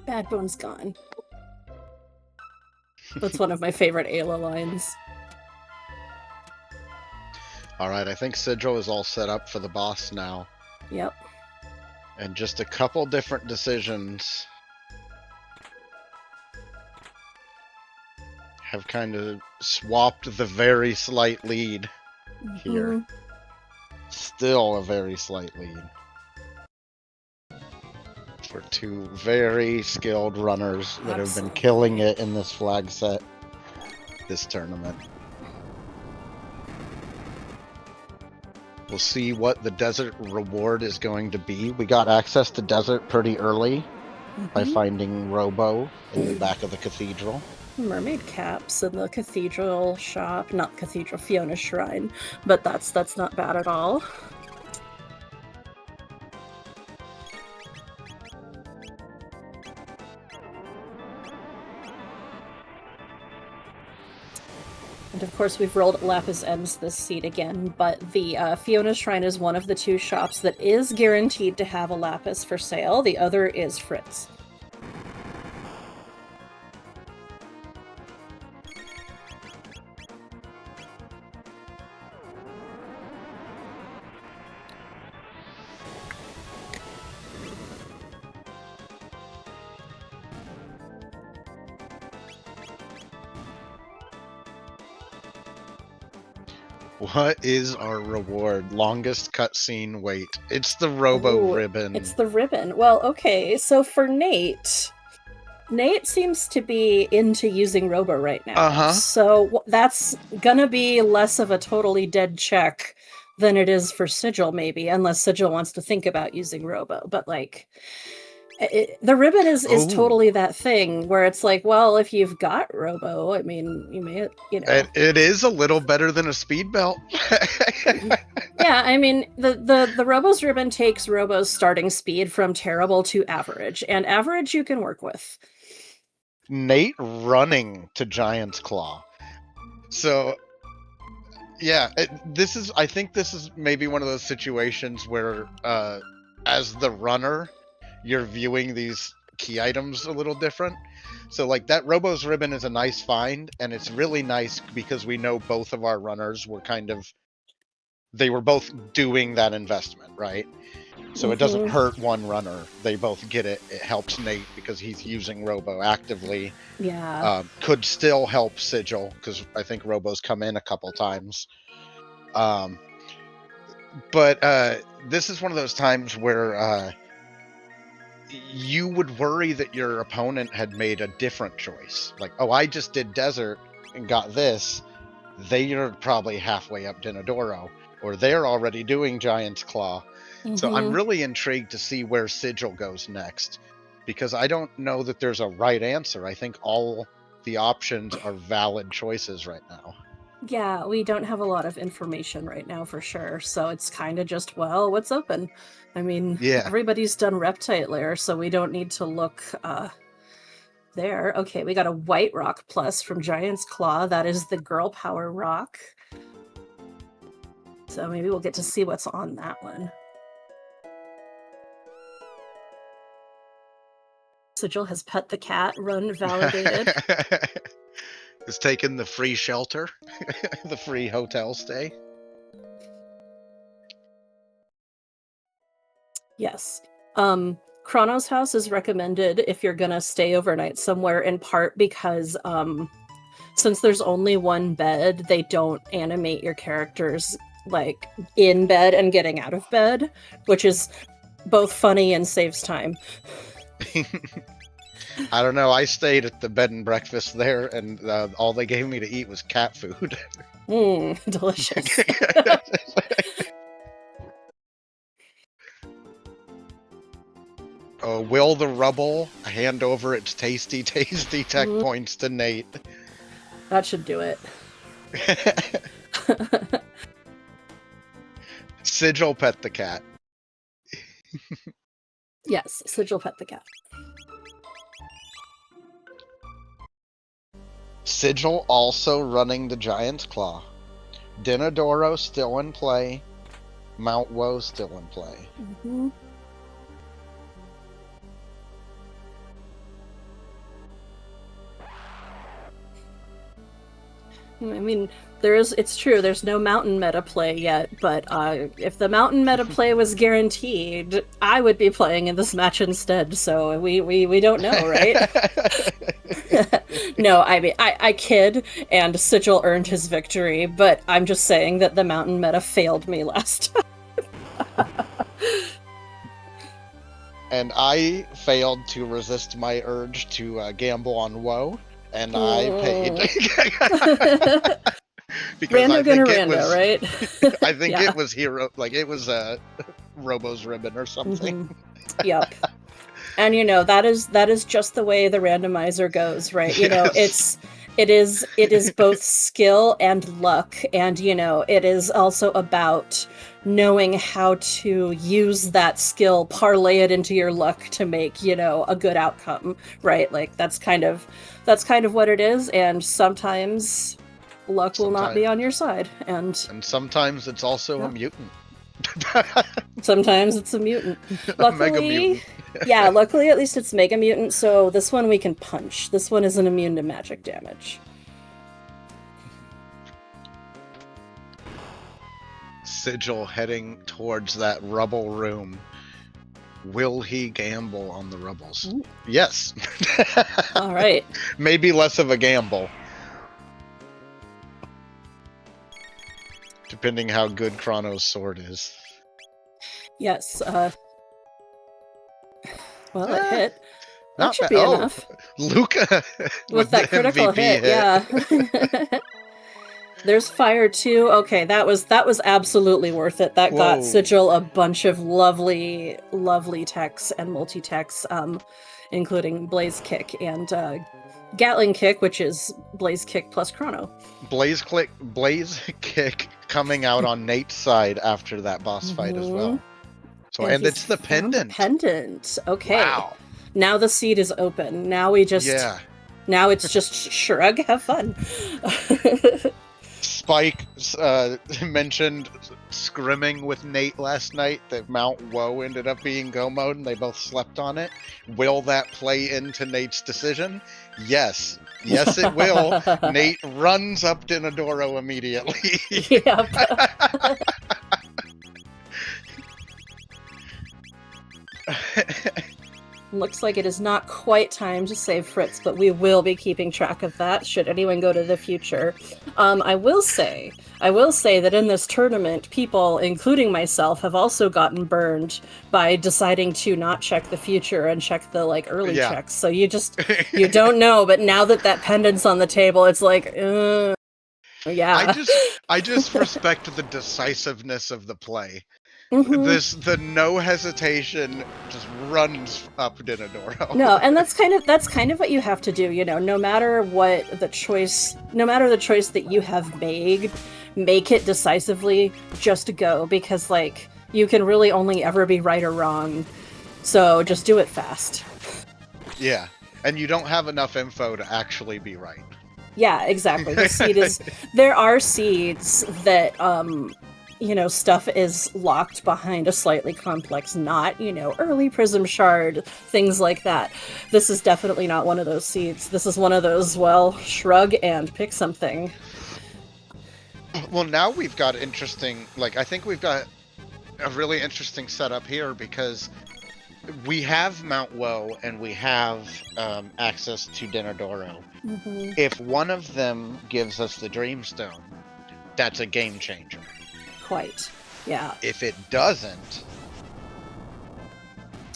Bad Bone's gone. That's one of my favorite Ayla lines. All right, I think Sigil is all set up for the boss now. Yep. And just a couple different decisions have kind of swapped the very slight lead here. Mhm. Still a very slight lead. For two very skilled runners that have been killing it in this flag set this tournament. We'll see what the desert reward is going to be. We got access to desert pretty early by finding Robo in the back of the cathedral. Mermaid caps in the cathedral shop, not cathedral, Fiona's shrine, but that's not bad at all. And of course, we've rolled Lapis Ends this seed again, but the Fiona's Shrine is one of the two shops that is guaranteed to have a Lapis for sale. The other is Fritz. What is our reward? Longest cutscene wait. It's the Robo ribbon. It's the ribbon. Well, okay, so for Nate seems to be into using Robo right now. So that's gonna be less of a totally dead check than it is for Sigil, maybe, unless Sigil wants to think about using Robo. But like, the ribbon is totally that thing where it's like, well, if you've got Robo, I mean, you may, you know. It is a little better than a speed belt. Yeah, I mean, the Robo's ribbon takes Robo's starting speed from terrible to average, and average you can work with. Nate running to Giant's Claw. So, yeah, I think this is maybe one of those situations where, as the runner, you're viewing these key items a little different. So, like, that Robo's ribbon is a nice find, and it's really nice because we know both of our runners were they were both doing that investment, right? So it doesn't hurt one runner. They both get it. It helps Nate because he's using Robo actively. Yeah. Could still help Sigil because I think Robo's come in a couple times. But this is one of those times where you would worry that your opponent had made a different choice. Like, oh, I just did desert and got this. They are probably halfway up Dinodoro, or they're already doing Giant's Claw. So I'm really intrigued to see where Sigil goes next, because I don't know that there's a right answer. I think all the options are valid choices right now. Yeah, we don't have a lot of information right now for sure, so it's kind of just, well, what's open? I mean, everybody's done Reptite Lair, so we don't need to look there. Okay, we got a White Rock Plus from Giant's Claw. That is the Girl Power Rock. So maybe we'll get to see what's on that one. Sigil has pet the cat, run validated. Has taken the free shelter, the free hotel stay. Yes. Chronos House is recommended if you're gonna stay overnight somewhere, in part because since there's only one bed, they don't animate your characters like in bed and getting out of bed, which is both funny and saves time. I don't know. I stayed at the bed and breakfast there, and all they gave me to eat was cat food. Delicious. Will the rubble hand over its tasty tech points to Nate? That should do it. Sigil pet the cat. Yes, Sigil pet the cat. Sigil also running the Giant's Claw. Dinodoro still in play. Mount Woe still in play. I mean, it's true, there's no mountain meta play yet, but if the mountain meta play was guaranteed, I would be playing in this match instead, so we don't know, right? No, I mean, I kid, and Sigil earned his victory, but I'm just saying that the mountain meta failed me last time. And I failed to resist my urge to gamble on Woe, and I paid. Because Rando I gonna think it rando, was, right? I think Yeah. it was hero, like it was Robo's ribbon or something. Yep. And that is just the way the randomizer goes, right? Yes. It is both skill and luck, and it is also about knowing how to use that skill, parlay it into your luck to make a good outcome, right? Like that's kind of what it is, and sometimes luck will not be on your side, and sometimes it's also a mutant. sometimes it's a mutant. A mega Luckily, mutant. yeah, luckily at least it's mega mutant, so this one we can punch. This one isn't immune to magic damage. Sigil heading towards that rubble room. Will he gamble on the rubbles? Ooh. Yes. All right. Maybe less of a gamble. Depending how good Chrono's sword is. Yes. Well, it hit. That should bad. be enough. Luca with that critical hit. Yeah. There's fire too. Okay, that was absolutely worth it. That got Sigil a bunch of lovely techs and multi-techs, including Blaze Kick and Gatling Kick, which is Blaze Kick plus Chrono. Blaze Kick coming out on Nate's side after that boss fight as well. So and it's the pendant. Okay. Wow. Now the seed is open. Now we just now it's just shrug, have fun. Spike mentioned scrimming with Nate last night that Mount Woe ended up being go mode and they both slept on it. Will that play into Nate's decision? Yes. Yes, it will. Nate runs up Dinodoro immediately. Yep. Looks like it is not quite time to save Fritz, but we will be keeping track of that should anyone go to the future. I will say that in this tournament, people, including myself, have also gotten burned by deciding to not check the future and check the early checks. So you don't know, but now that pendant's on the table, it's like, yeah. I just respect the decisiveness of the play. Mm-hmm. The no hesitation just runs up Dinodoro. No, and that's kind of what you have to do, no matter the choice that you have made, make it decisively, just go, because you can really only ever be right or wrong. So just do it fast. Yeah. And you don't have enough info to actually be right. Yeah, exactly. The seed is there are seeds that stuff is locked behind a slightly complex knot, early prism shard, things like that. This is definitely not one of those seeds. This is one of those, shrug and pick something. Well, now we've got interesting, I think we've got a really interesting setup here because we have Mount Woe and we have access to Dinodoro. Mm-hmm. If one of them gives us the Dreamstone, that's a game changer. Quite. Yeah. If it doesn't,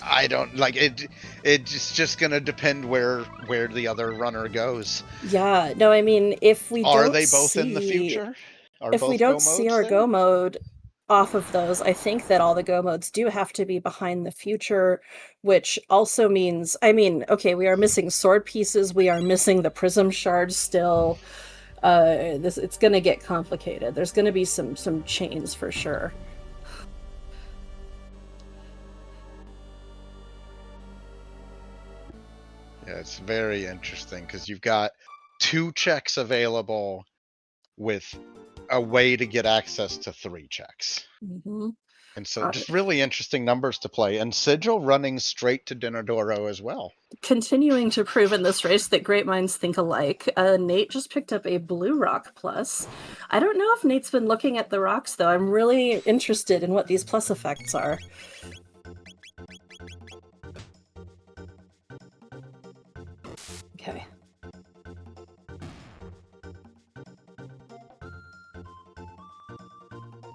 I don't it. It's just gonna depend where the other runner goes. Yeah. No, I mean, if we are they both in the future? If we don't see our go mode off of those, I think that all the go modes do have to be behind the future, which also means, okay, we are missing sword pieces, we are missing the prism shards still. It's gonna get complicated. There's gonna be some chains for sure. Yeah, it's very interesting because you've got 2 checks available with a way to get access to 3 checks. Mm-hmm. And so just really interesting numbers to play. And Sigil running straight to Dinodoro as well. Continuing to prove in this race that great minds think alike. Nate just picked up a blue rock plus. I don't know if Nate's been looking at the rocks, though. I'm really interested in what these plus effects are. Okay.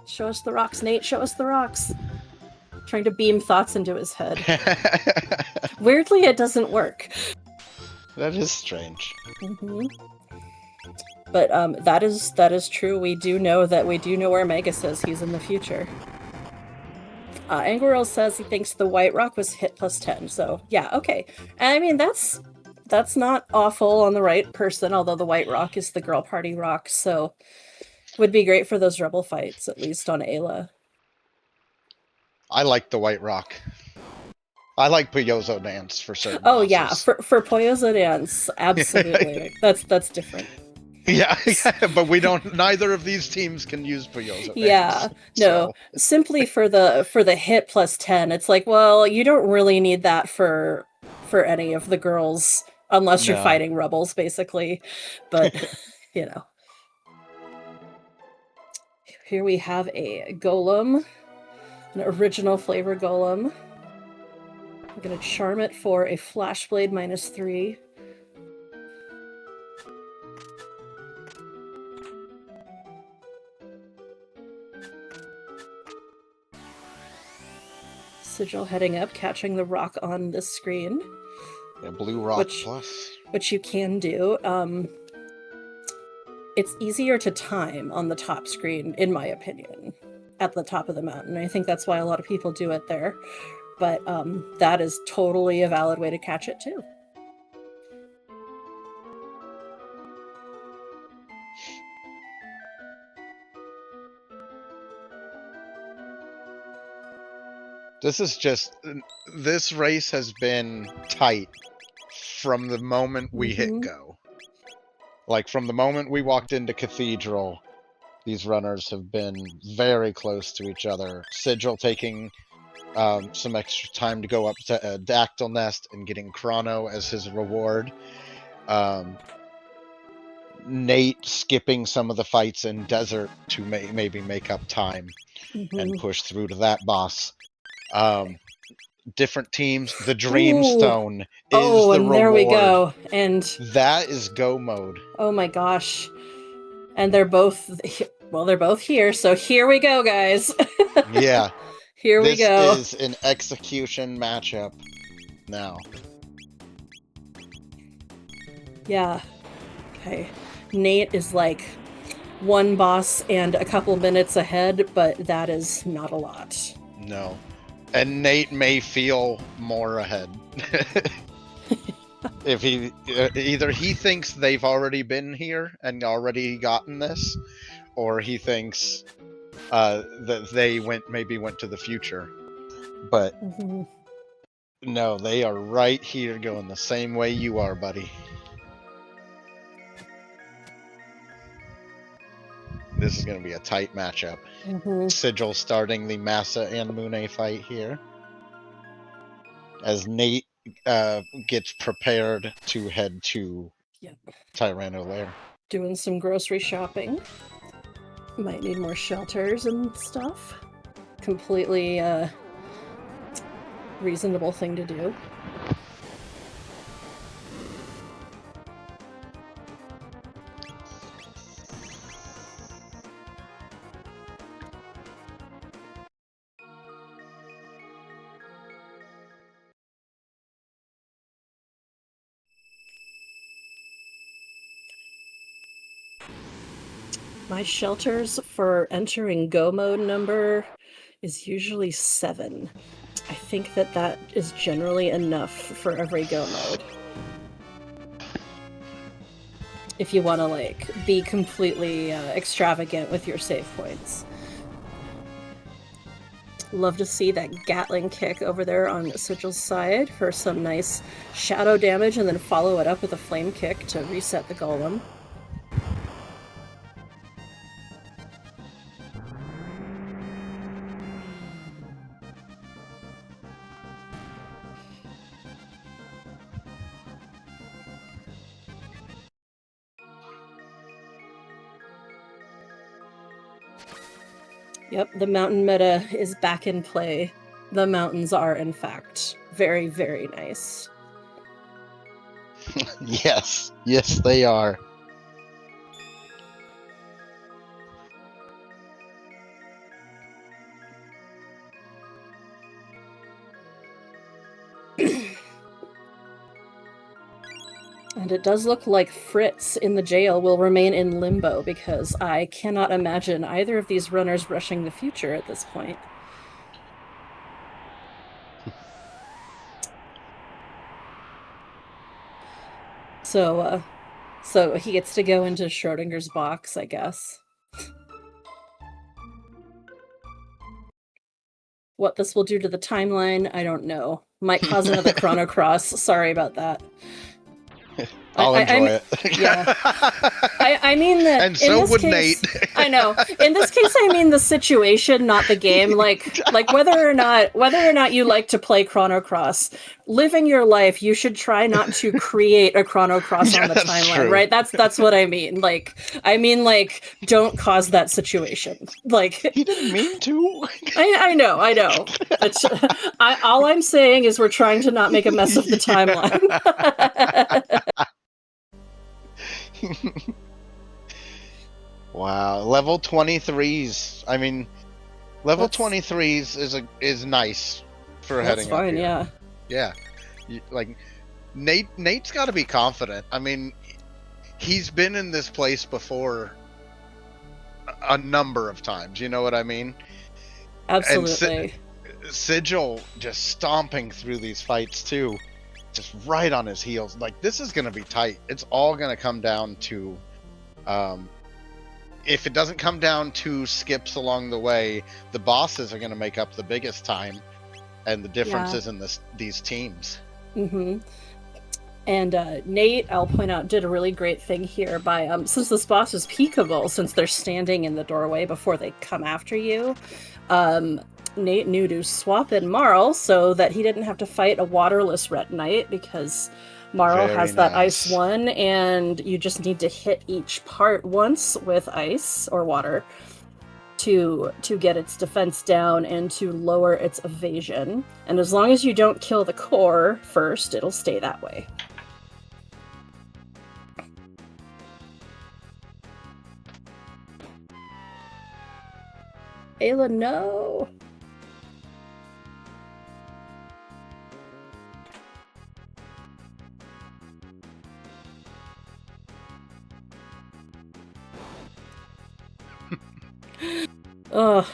Show us the rocks, Nate. Show us the rocks. Trying to beam thoughts into his head. Weirdly, it doesn't work. That is strange. Mm-hmm. But that is true. We do know where Mega says he's in the future. Angoril says he thinks the white rock was hit plus 10. So yeah, okay. And I mean that's not awful on the right person, although the white rock is the girl party rock, so would be great for those rebel fights, at least on Ayla. I like the white rock. I like Puyozo dance for certain. Oh bosses. yeah, for Puyozo dance, absolutely. that's different. Yeah, but we don't. Neither of these teams can use Puyozo. Yeah, dance, no. so. Simply for the hit plus 10, it's like, well, you don't really need that for any of the girls unless you're fighting rebels, basically. But you know, here we have a golem, an original flavor golem. I'm gonna charm it for a flashblade -3. Sigil heading up, catching the rock on this screen. Yeah, blue rock plus. Which you can do. It's easier to time on the top screen, in my opinion, at the top of the mountain. I think that's why a lot of people do it there. But that is totally a valid way to catch it, too. This race has been tight from the moment we hit go. Like, from the moment we walked into Cathedral, these runners have been very close to each other. Sigil taking some extra time to go up to a Dactyl Nest and getting Chrono as his reward. Nate skipping some of the fights in Desert to maybe make up time and push through to that boss. Different teams. The Dreamstone is the and reward. There we go. And that is go mode. Oh my gosh. And they're both here, so here we go, guys. Yeah. Here we go. This is an execution matchup now. Yeah. Okay. Nate is like one boss and a couple minutes ahead, but that is not a lot. No. And Nate may feel more ahead. If he either he thinks they've already been here and already gotten this, or he thinks that they maybe went to the future. But no, they are right here going the same way you are, buddy. This is going to be a tight matchup. Sigil starting the Massa and Mune fight here. As Nate gets prepared to head to Tyranno Lair. Doing some grocery shopping. Might need more shelters and stuff. Completely reasonable thing to do. My shelters for entering go mode number is usually 7. I think that is generally enough for every go mode. If you want to like be completely extravagant with your save points. Love to see that Gatling kick over there on Sigil's side for some nice shadow damage, and then follow it up with a flame kick to reset the golem. Yep, the mountain meta is back in play. The mountains are, in fact, very, very nice. Yes, yes, they are. And it does look like Fritz in the jail will remain in limbo because I cannot imagine either of these runners rushing the future at this point. So he gets to go into Schrodinger's box, I guess. What this will do to the timeline, I don't know. Might cause another Chrono Cross. Sorry about that. I'll enjoy it. Yeah. I mean that. And so would Nate. I know. In this case, I mean the situation, not the game. Like whether or not you like to play Chrono Cross, living your life, you should try not to create a Chrono Cross on the timeline, true. right? That's what I mean. Don't cause that situation. Like he didn't mean to. I know. But all I'm saying is we're trying to not make a mess of the timeline. Wow, level 23s. I mean, level 23s is nice for heading up fine, here. Yeah. Like Nate's got to be confident. I mean, he's been in this place before a number of times. You know what I mean? Absolutely. And Sigil just stomping through these fights too, just right on his heels. Like, this is going to be tight. It's all going to come down to, if it doesn't come down to skips along the way, the bosses are going to make up the biggest time, and the differences in these teams. Mm-hmm. And Nate, I'll point out, did a really great thing here by, since this boss is peekable, since they're standing in the doorway before they come after you, Nate knew to swap in Marl so that he didn't have to fight a waterless Ret Knight, because Marl has that ice one, and you just need to hit each part once with ice or water to get its defense down and to lower its evasion. And as long as you don't kill the core first, it'll stay that way. Ayla, no! Ugh.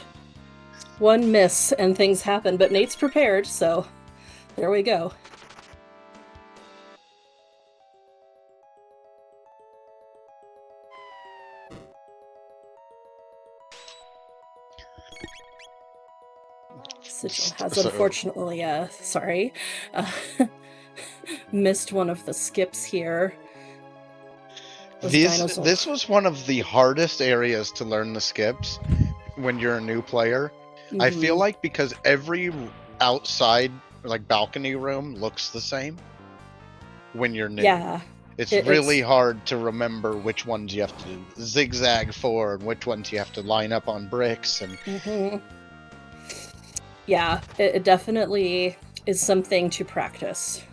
One miss and things happen, but Nate's prepared, so there we go. Sigil has unfortunately, missed one of the skips here. This was one of the hardest areas to learn the skips when you're a new player. Mm-hmm. I feel like because every outside, like, balcony room looks the same when you're new. Yeah. It's really hard to remember which ones you have to zigzag for and which ones you have to line up on bricks. And mm-hmm. Yeah, it definitely is something to practice.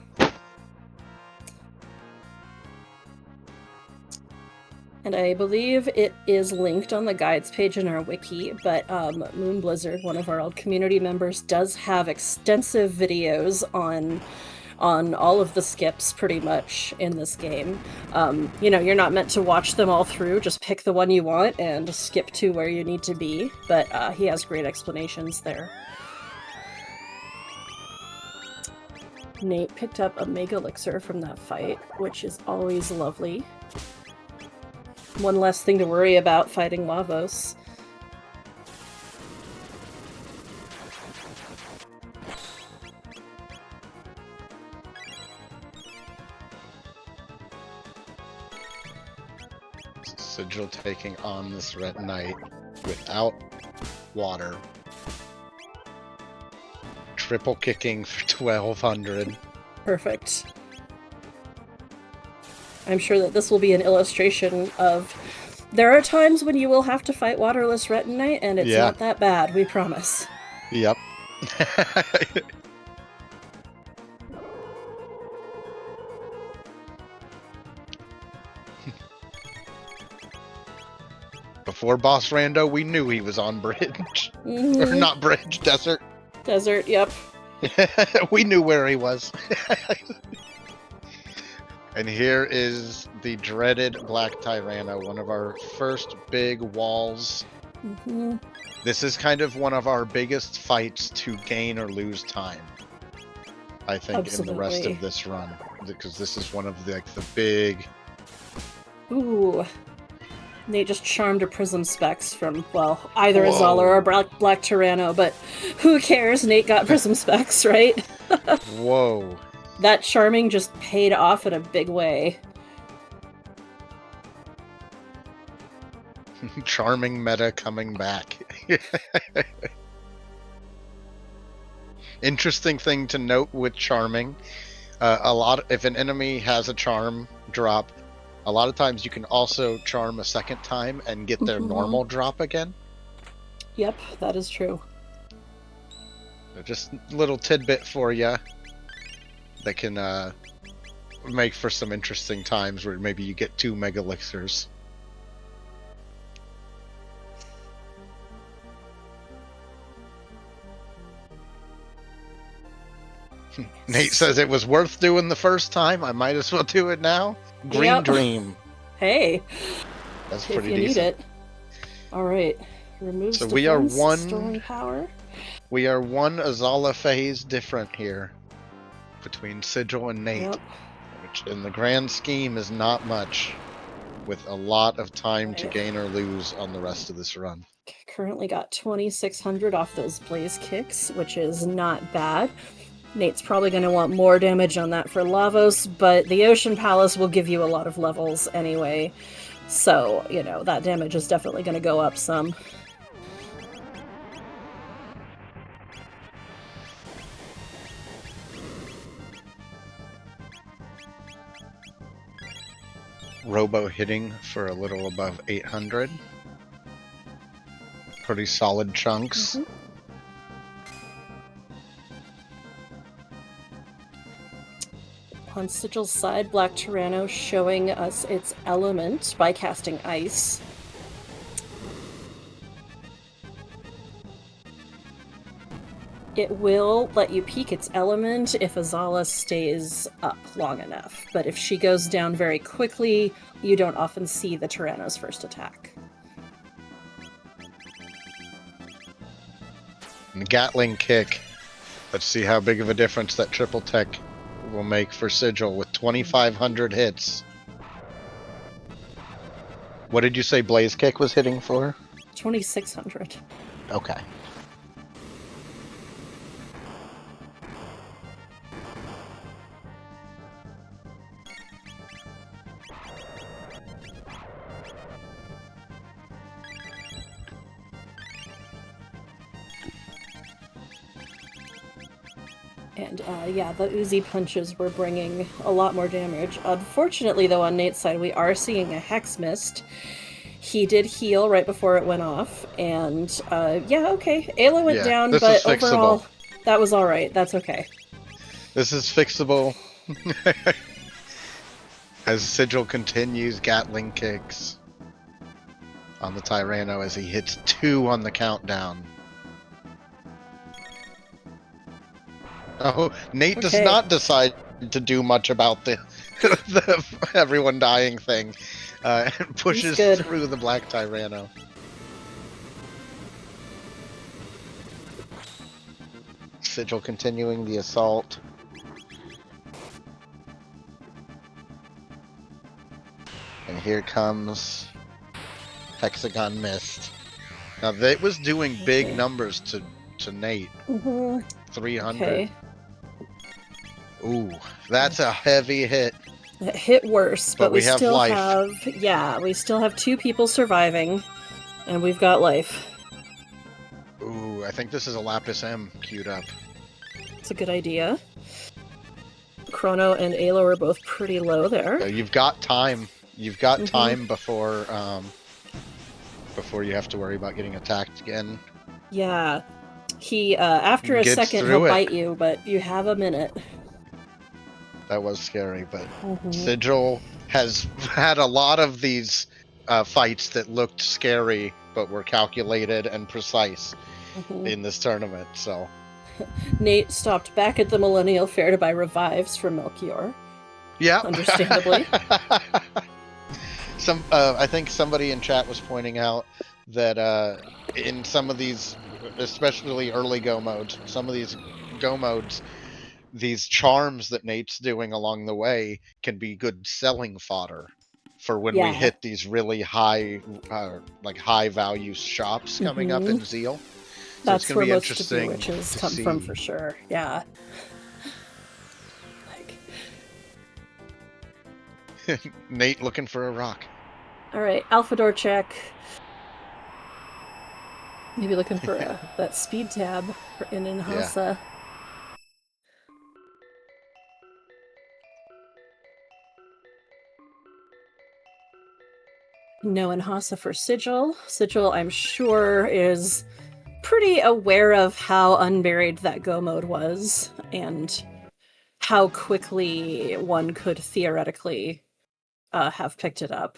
And I believe it is linked on the guides page in our wiki, but Moon Blizzard, one of our old community members, does have extensive videos on all of the skips pretty much in this game. You know, you're not meant to watch them all through, just pick the one you want and skip to where you need to be, but he has great explanations there. Nate picked up a Mega Elixir from that fight, which is always lovely. One less thing to worry about fighting Lavos. Sigil taking on this Ret Knight without water. Triple kicking for 1200. Perfect. I'm sure that this will be an illustration of There are times when you will have to fight waterless retinite, and it's Yeah. not that bad, we promise. Yep. Before Boss Rando, we knew he was on bridge. Or not bridge, desert. Desert, yep. We knew where he was. And here is the dreaded Black Tyranno, one of our first big walls. This is kind of one of our biggest fights to gain or lose time, I think, in the rest of this run. Because this is one of the, like, the big... Ooh. Nate just charmed a Prism Specs from, well, either Azala or Black Tyranno, but who cares? Nate got Prism Specs, right? Whoa. That charming just paid off in a big way. Charming meta coming back. Interesting thing to note with charming, if an enemy has a charm drop, a lot of times you can also charm a second time and get their normal drop again. Yep, that is true. Just a little tidbit for you that can make for some interesting times where maybe you get 2 Mega Elixirs. Nate says it was worth doing the first time. I might as well do it now. Green Dream. Hey. That's pretty if you decent. Need it. All right. Remove so we are one storing power. We are one Azala phase different here between Sigil and Nate, which in the grand scheme is not much, with a lot of time to gain or lose on the rest of this run. Currently got 2,600 off those blaze kicks, which is not bad. Nate's probably going to want more damage on that for Lavos, but the Ocean Palace will give you a lot of levels anyway. So, you know, that damage is definitely going to go up some. Robo hitting for a little above 800. Pretty solid chunks. On Sigil's side, Black Tyranno showing us its element by casting Ice. It will let you peek its element if Azala stays up long enough, but if she goes down very quickly, you don't often see the Tyranno's first attack. And the Gatling kick. Let's see how big of a difference that triple tech will make for Sigil with 2,500 hits. What did you say Blaze Kick was hitting for? 2,600. Okay. And yeah, the Uzi punches were bringing a lot more damage. Unfortunately, though, on Nate's side, we are seeing a Hex Mist. He did heal right before it went off, and yeah, okay. Ayla went down, but overall, that was alright. That's okay. This is fixable. As Sigil continues Gatling kicks on the Tyranno as he hits 2 on the countdown. Oh, Nate does not decide to do much about the everyone dying thing. Pushes through the Black Tyranno. Sigil continuing the assault. And here comes Hexagon Mist. Now that was doing big numbers to Nate. 300. Okay. Ooh, that's a heavy hit. It hit worse, but we still life. we still have 2 people surviving, and we've got life. Ooh, I think this is a Lapis M queued up. It's a good idea. Chrono and Ayla are both pretty low there. You've got time. You've got time before before you have to worry about getting attacked again. Yeah. He, after a Gets second, through he'll it. bite you, but you have a minute. That was scary, but Mhm. Sigil has had a lot of these fights that looked scary, but were calculated and precise in this tournament, so... Nate stopped back at the Millennial Fair to buy revives for Melchior. Yeah. Understandably. I think somebody in chat was pointing out that in some of these, especially early go modes, some of these go modes, these charms that Nate's doing along the way can be good selling fodder for when we hit these really high, like high value shops coming up in Zeal. So That's it's going to where be most of your interesting witches to come see. from, for sure. Yeah. Nate looking for a rock. All right, Alpha door check. Maybe looking for that speed tab in Inhasa. Yeah. No Inhasa for Sigil. Sigil, I'm sure, is pretty aware of how unburied that go mode was and how quickly one could theoretically have picked it up.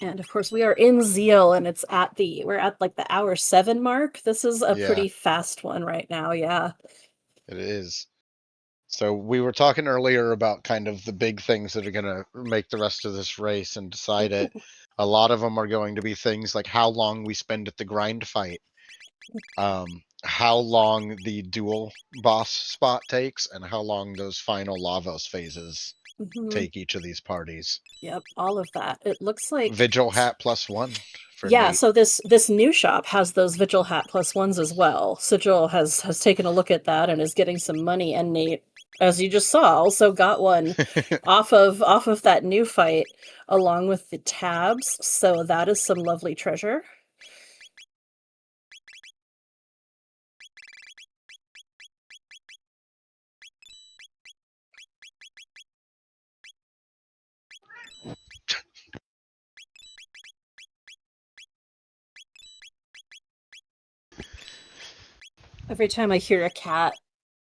And of course, we are in Zeal, and it's we're at like the hour 7 mark. This is a pretty fast one right now, yeah. It is. So we were talking earlier about kind of the big things that are going to make the rest of this race and decide it. A lot of them are going to be things like how long we spend at the grind fight, how long the dual boss spot takes, and how long those final Lavos phases take each of these parties. Yep, all of that. It looks like Vigil hat +1 for yeah, Nate. so this new shop has those Vigil hat +1s as well. Sigil has taken a look at that and is getting some money, and Nate, as you just saw, also got one off of that new fight along with the tabs. So that is some lovely treasure. Every time I hear a cat,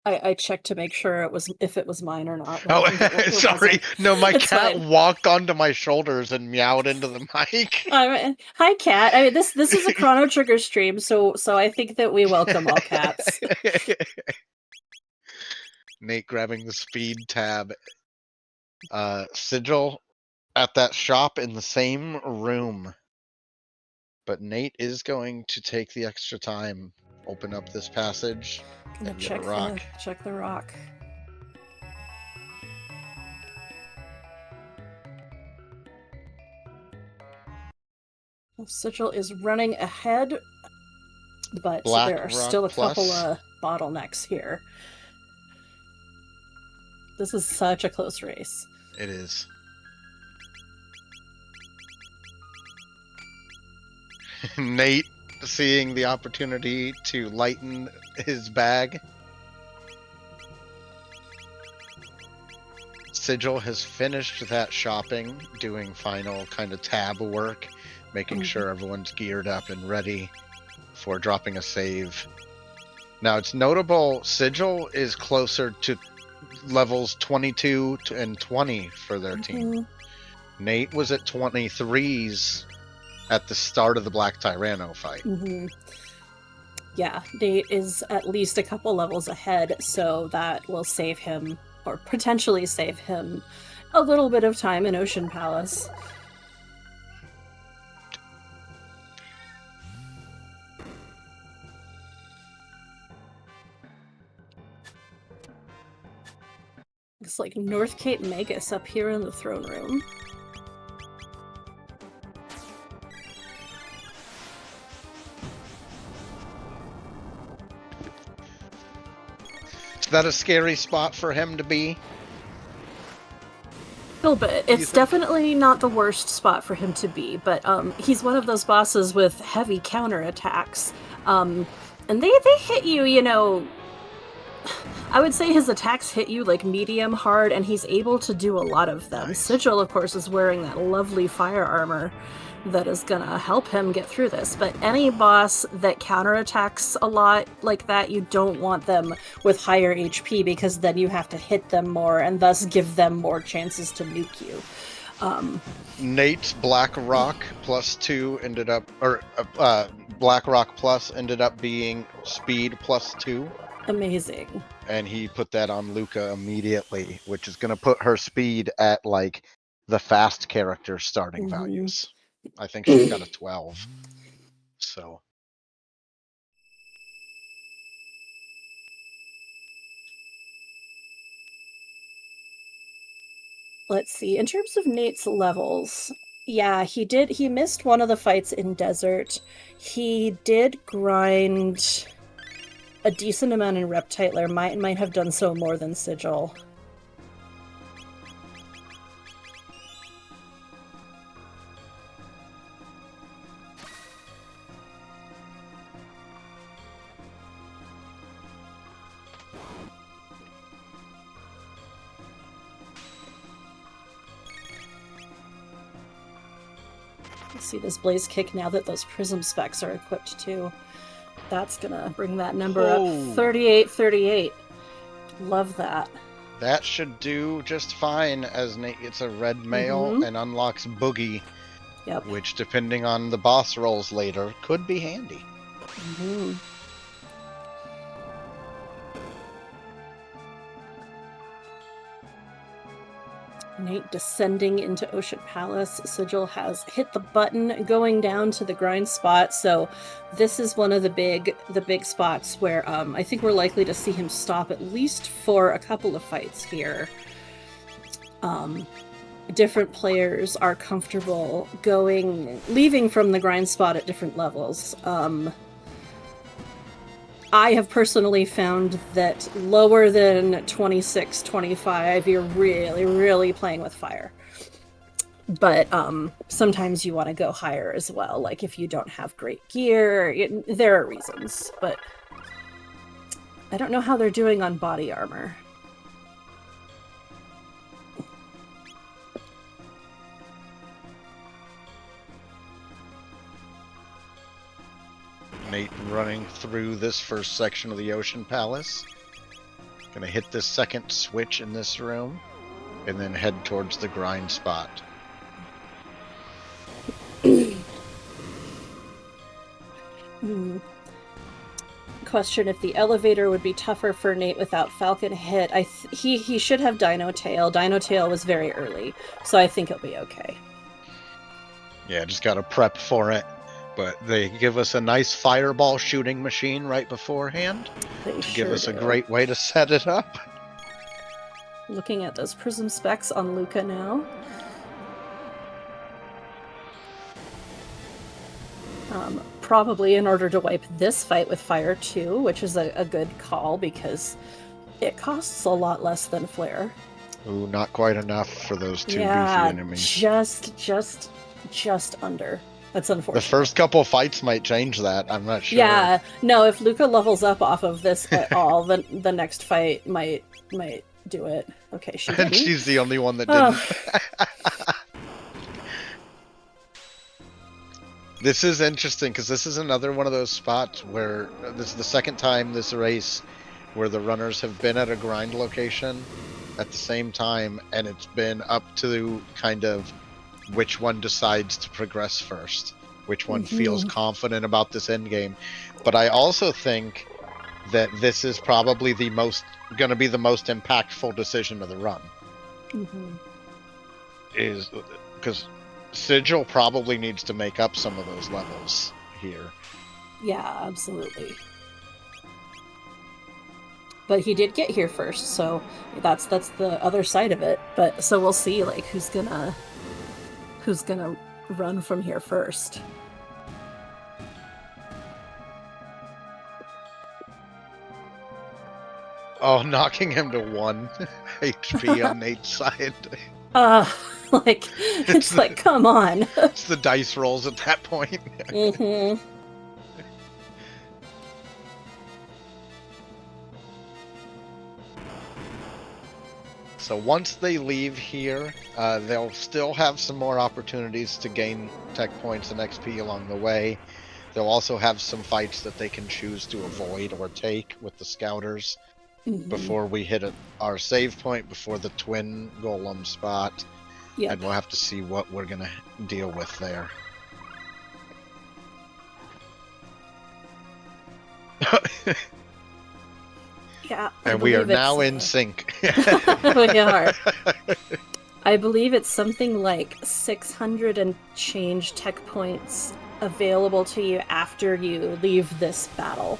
I check to make sure if it was mine or not. Oh, sorry. No, my cat walked onto my shoulders and meowed into the mic. Hi, cat. I mean, this is a Chrono Trigger stream, so I think that we welcome all cats. Nate grabbing the speed tab. Sigil at that shop in the same room. But Nate is going to take the extra time, open up this passage, and get a rock. Check the rock. Well, Sigil is running ahead, but there are still a couple of bottlenecks here. This is such a close race. It is. Nate seeing the opportunity to lighten his bag. Sigil has finished that shopping, doing final kind of tab work, making sure everyone's geared up and ready for dropping a save. Now it's notable, Sigil is closer to levels 22 and 20 for their team. Nate was at 23s at the start of the Black Tyranno fight. Yeah, Nate is at least a couple levels ahead, so that will save him, or potentially save him, a little bit of time in Ocean Palace. Looks like North Cape Magus up here in the throne room. Is that a scary spot for him to be? A little bit. It's definitely not the worst spot for him to be, but he's one of those bosses with heavy counterattacks. And they hit you, you know... I would say his attacks hit you like medium hard, and he's able to do a lot of them. Nice. Sigil, of course, is wearing that lovely fire armor that is gonna help him get through this. But any boss that counterattacks a lot like that, you don't want them with higher HP, because then you have to hit them more and thus give them more chances to nuke you. Nate's Black Rock +2 ended up, or Black Rock Plus ended up being speed +2. Amazing. And he put that on Luca immediately, which is going to put her speed at like the fast character starting values. I think she's got a 12. So. Let's see. In terms of Nate's levels, yeah, he missed one of the fights in Desert. He did grind a decent amount in Reptitler. Might have done so more than Sigil. See this Blaze Kick now that those Prism specs are equipped too. That's gonna bring that number up. 38-38. Love that. That should do just fine as Nate gets a red mail and unlocks Boogie. Yep. Which, depending on the boss rolls later, could be handy. Nate descending into Ocean Palace. Sigil has hit the button going down to the grind spot, so this is one of the big spots where I think we're likely to see him stop at least for a couple of fights here. Different players are comfortable leaving from the grind spot at different levels. I have personally found that lower than 26, 25, you're really, really playing with fire. But sometimes you want to go higher as well. Like if you don't have great gear, there are reasons. But I don't know how they're doing on body armor. Nate running through this first section of the Ocean Palace. Gonna hit this second switch in this room, and then head towards the grind spot. Question if the elevator would be tougher for Nate without Falcon hit. He should have Dino Tail. Dino Tail was very early, so I think it'll be okay. Yeah, just gotta prep for it. But they give us a nice fireball shooting machine right beforehand to give us a great way to set it up. Looking at those prism specs on Luca now. Probably in order to wipe this fight with fire too, which is a good call because it costs a lot less than flare. Ooh, not quite enough for those two beefy enemies. Just under. That's unfortunate. The first couple fights might change that. I'm not sure. Yeah, no. If Luca levels up off of this at all, then the next fight might do it. Okay, she didn't. And she's the only one that didn't. This is interesting because this is another one of those spots where this is the second time this race where the runners have been at a grind location at the same time, and it's been up to kind of which one decides to progress first, which one feels confident about this end game. But I also think that this is probably going to be the most impactful decision of the run. Is because Sigil probably needs to make up some of those levels here. Yeah, absolutely. But he did get here first, so that's the other side of it. But so we'll see like who's gonna run from here first. Oh, knocking him to 1 HP on Nate's side. Like it's like, come on. It's the dice rolls at that point. So once they leave here, they'll still have some more opportunities to gain tech points and XP along the way. They'll also have some fights that they can choose to avoid or take with the scouters before we hit our save point, before the twin golem spot. Yep. And we'll have to see what we're going to deal with there. Yeah. And we are now in sync. We are. I believe it's something like 600 and change tech points available to you after you leave this battle.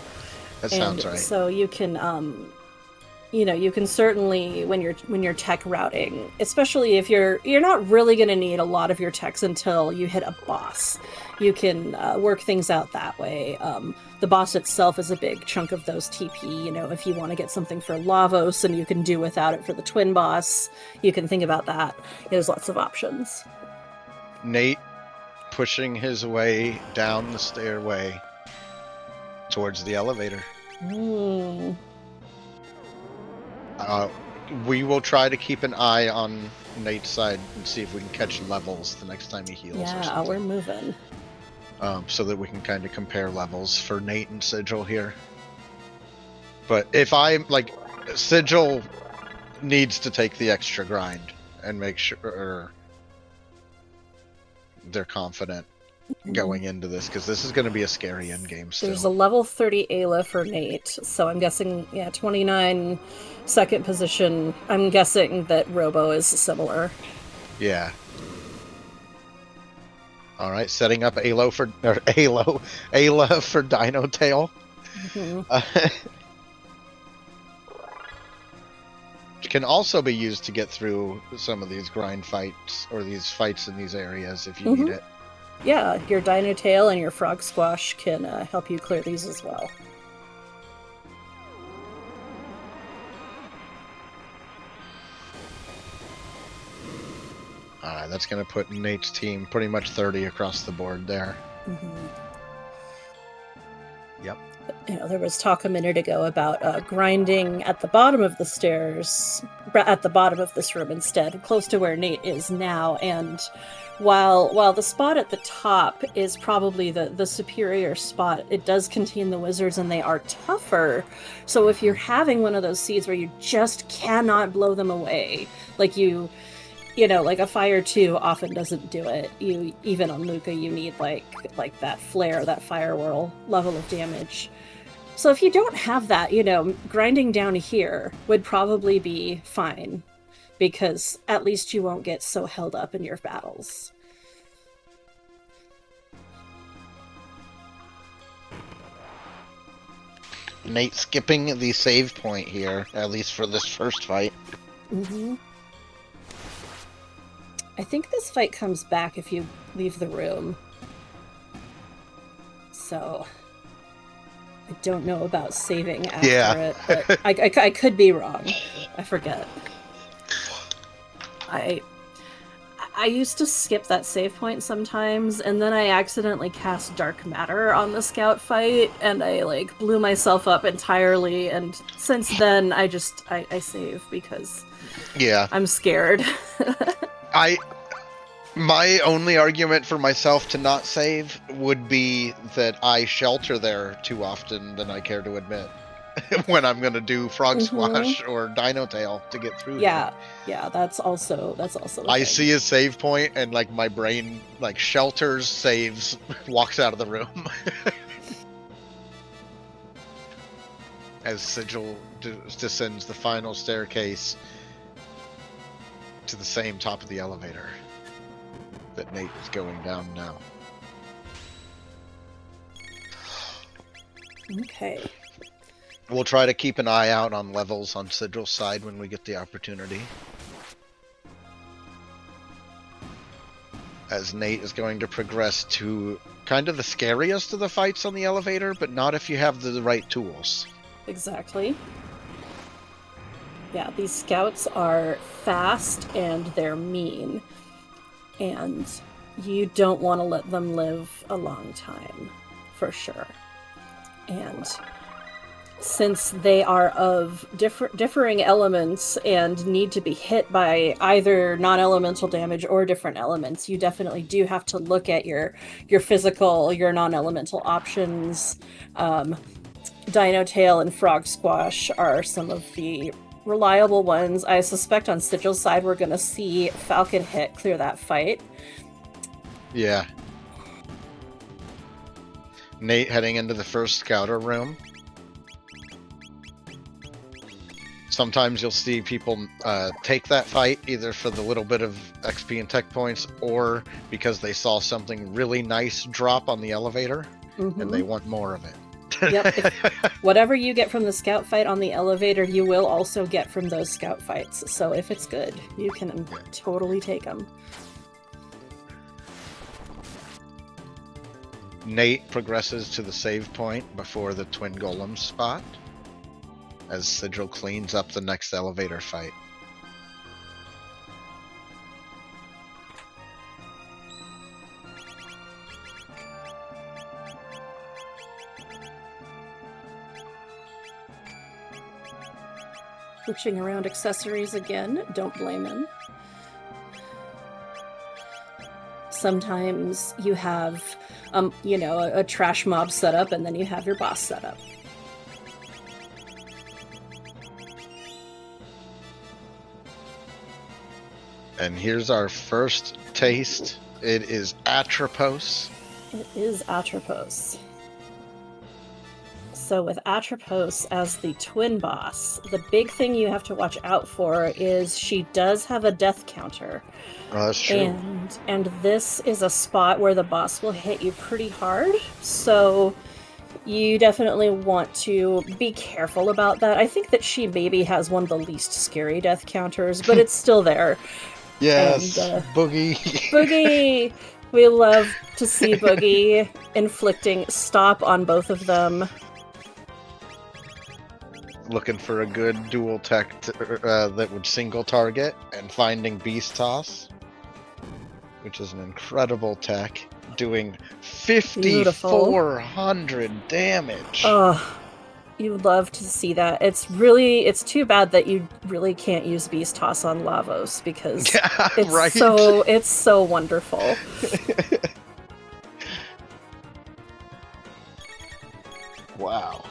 That sounds right. So you can you can certainly when you're tech routing, especially if you're not really going to need a lot of your techs until you hit a boss. You can work things out that way. The boss itself is a big chunk of those TP. If you want to get something for Lavos and you can do without it for the twin boss, you can think about that. There's lots of options. Nate pushing his way down the stairway towards the elevator. We will try to keep an eye on Nate's side and see if we can catch levels the next time he heals. Yeah, we're moving. So that we can kind of compare levels for Nate and Sigil here. But if I'm like, Sigil needs to take the extra grind and make sure they're confident going into this, because this is going to be a scary end game still. There's a level 30 Ayla for Nate, so I'm guessing, 29 second position. I'm guessing that Robo is similar. Yeah. All right, setting up Ayla for Dino Tail. It can also be used to get through some of these grind fights or these fights in these areas if you need it. Yeah, your Dino Tail and your Frog Squash can help you clear these as well. Alright, that's going to put Nate's team pretty much 30 across the board there. Yep. There was talk a minute ago about grinding at the bottom of the stairs, at the bottom of this room instead, close to where Nate is now. And while the spot at the top is probably the superior spot, it does contain the wizards and they are tougher. So if you're having one of those seeds where you just cannot blow them away, like like a fire 2 often doesn't do it. Even on Luca, you need like that flare, that fire whirl level of damage. So if you don't have that, grinding down here would probably be fine, because at least you won't get so held up in your battles. Nate skipping the save point here, at least for this first fight. I think this fight comes back if you leave the room. So I don't know about saving after it, but I could be wrong. I forget. I used to skip that save point sometimes, and then I accidentally cast Dark Matter on the scout fight, and I blew myself up entirely, and since then I save because I'm scared. My only argument for myself to not save would be that I shelter there too often than I care to admit when I'm going to do Frog Squash or Dino Tail to get through. Yeah, that's also I see a save point and my brain shelters, saves, walks out of the room. As Sigil descends the final staircase to the same top of the elevator that Nate is going down now. Okay. We'll try to keep an eye out on levels on Sigil's side when we get the opportunity. As Nate is going to progress to kind of the scariest of the fights on the elevator, but not if you have the right tools. Exactly. Yeah, these scouts are fast and they're mean. And you don't want to let them live a long time, for sure. And since they are of differing elements and need to be hit by either non-elemental damage or different elements, you definitely do have to look at your physical, your non-elemental options. Dino Tail and Frog Squash are some of the reliable ones. I suspect on Sigil's side we're going to see Falcon Hit clear that fight. Yeah. Nate heading into the first scouter room. Sometimes you'll see people take that fight either for the little bit of XP and tech points or because they saw something really nice drop on the elevator and they want more of it. Yep. Whatever you get from the scout fight on the elevator, you will also get from those scout fights. So if it's good, you can totally take them. Nate progresses to the save point before the twin golem spot as Sigil cleans up the next elevator fight. Pushing around accessories again, don't blame him. Sometimes you have, a trash mob set up and then you have your boss set up. And here's our first taste. It is Atropos. It is Atropos. So with Atropos as the twin boss, the big thing you have to watch out for is she does have a death counter. Oh, that's true. And this is a spot where the boss will hit you pretty hard. So you definitely want to be careful about that. I think that she maybe has one of the least scary death counters, but it's still there. Yes, and, Boogie. Boogie! We love to see Boogie inflicting stop on both of them. Looking for a good dual tech that would single target and finding Beast Toss, which is an incredible tech, doing 5,400 damage. Oh, you love to see that. It's too bad that you really can't use Beast Toss on Lavos because it's so wonderful. Wow.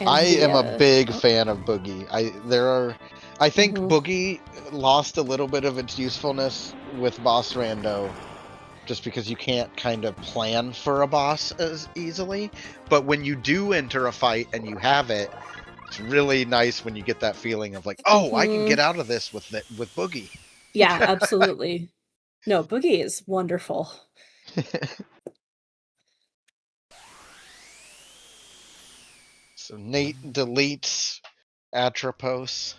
I am a big fan of Boogie. I think Boogie lost a little bit of its usefulness with Boss Rando, just because you can't kind of plan for a boss as easily. But when you do enter a fight and you have it, it's really nice when you get that feeling of like, oh, I can get out of this with Boogie. Yeah, absolutely. No, Boogie is wonderful. So Nate deletes Atropos.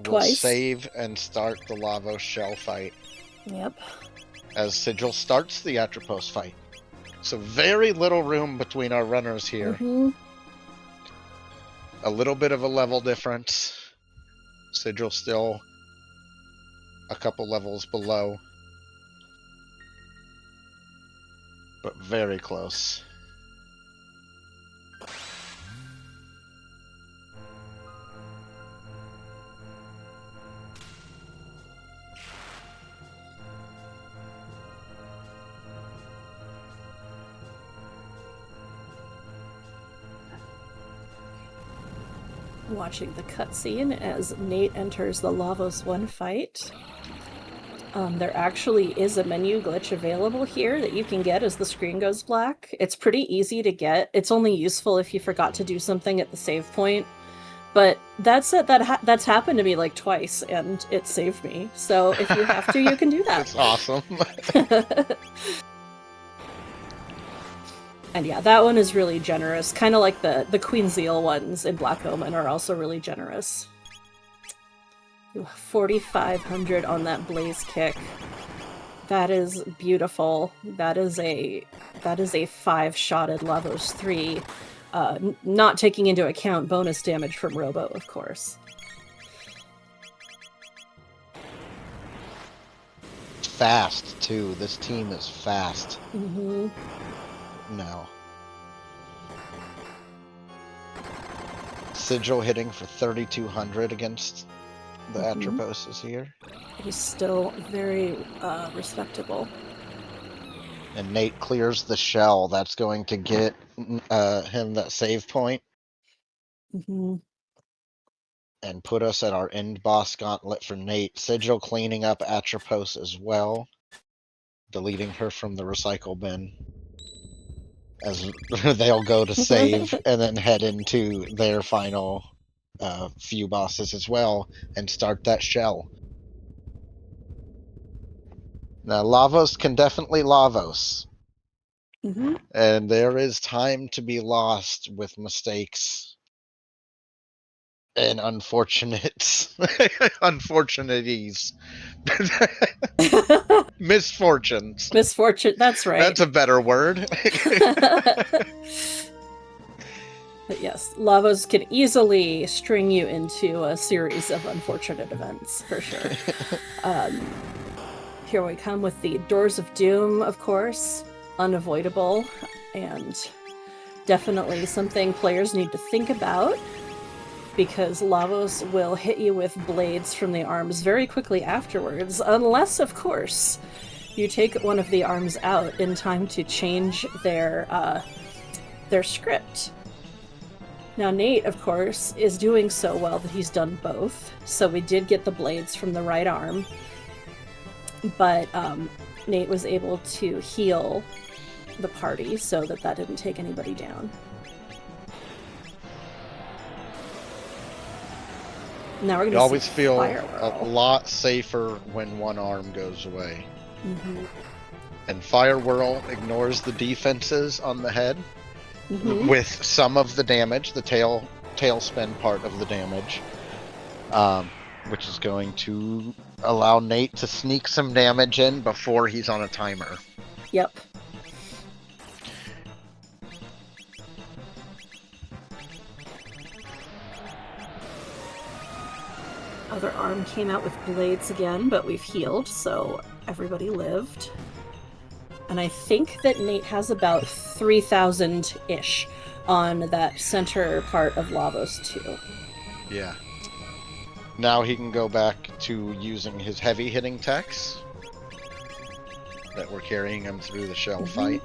We'll save and start the Lavos shell fight. Yep. As Sigil starts the Atropos fight. So very little room between our runners here. A little bit of a level difference. Sigil still a couple levels below. But very close. Watching the cutscene as Nate enters the Lavos 1 fight. There actually is a menu glitch available here that you can get as the screen goes black. It's pretty easy to get. It's only useful if you forgot to do something at the save point. But that's that's happened to me like twice, and it saved me. So if you have to, you can do that. That's awesome. And yeah, that one is really generous. Kind of like the Queen Zeal ones in Black Omen are also really generous. 4,500 on that blaze kick. That is beautiful. That is a 5-shotted Lavos 3, not taking into account bonus damage from Robo, of course. fast too. This team is fast. Mm-hmm. No. Sigil hitting for 3,200 against the Atroposes here. He's still very respectable. And Nate clears the shell. That's going to get him that save point. Mm-hmm. And put us at our end boss gauntlet for Nate. Sigil cleaning up Atropos as well. Deleting her from the recycle bin. As they'll go to save and then head into their final few bosses as well and start that shell. Now, Lavos can definitely Lavos. Mm-hmm. And there is time to be lost with mistakes and unfortunates. Unfortunities. Misfortunes. Misfortune, that's right. That's a better word. But yes, Lavos can easily string you into a series of unfortunate events, for sure. Here we come with the Doors of Doom, of course. Unavoidable, and definitely something players need to think about, because Lavos will hit you with blades from the arms very quickly afterwards, unless, of course, you take one of the arms out in time to change their script. Now, Nate, of course, is doing so well that he's done both, so we did get the blades from the right arm, but Nate was able to heal the party so that didn't take anybody down. Now we're going to always feel Firewhirl. a lot safer when one arm goes away. Mm-hmm. And Firewhirl ignores the defenses on the head Mm-hmm. with some of the damage, the tailspin part of the damage, which is going to allow Nate to sneak some damage in before he's on a timer. Yep. Other arm came out with blades again, but we've healed, so everybody lived. And I think that Nate has about 3,000-ish on that center part of Lavos too. Yeah. Now he can go back to using his heavy hitting techs that were carrying him through the shell fight.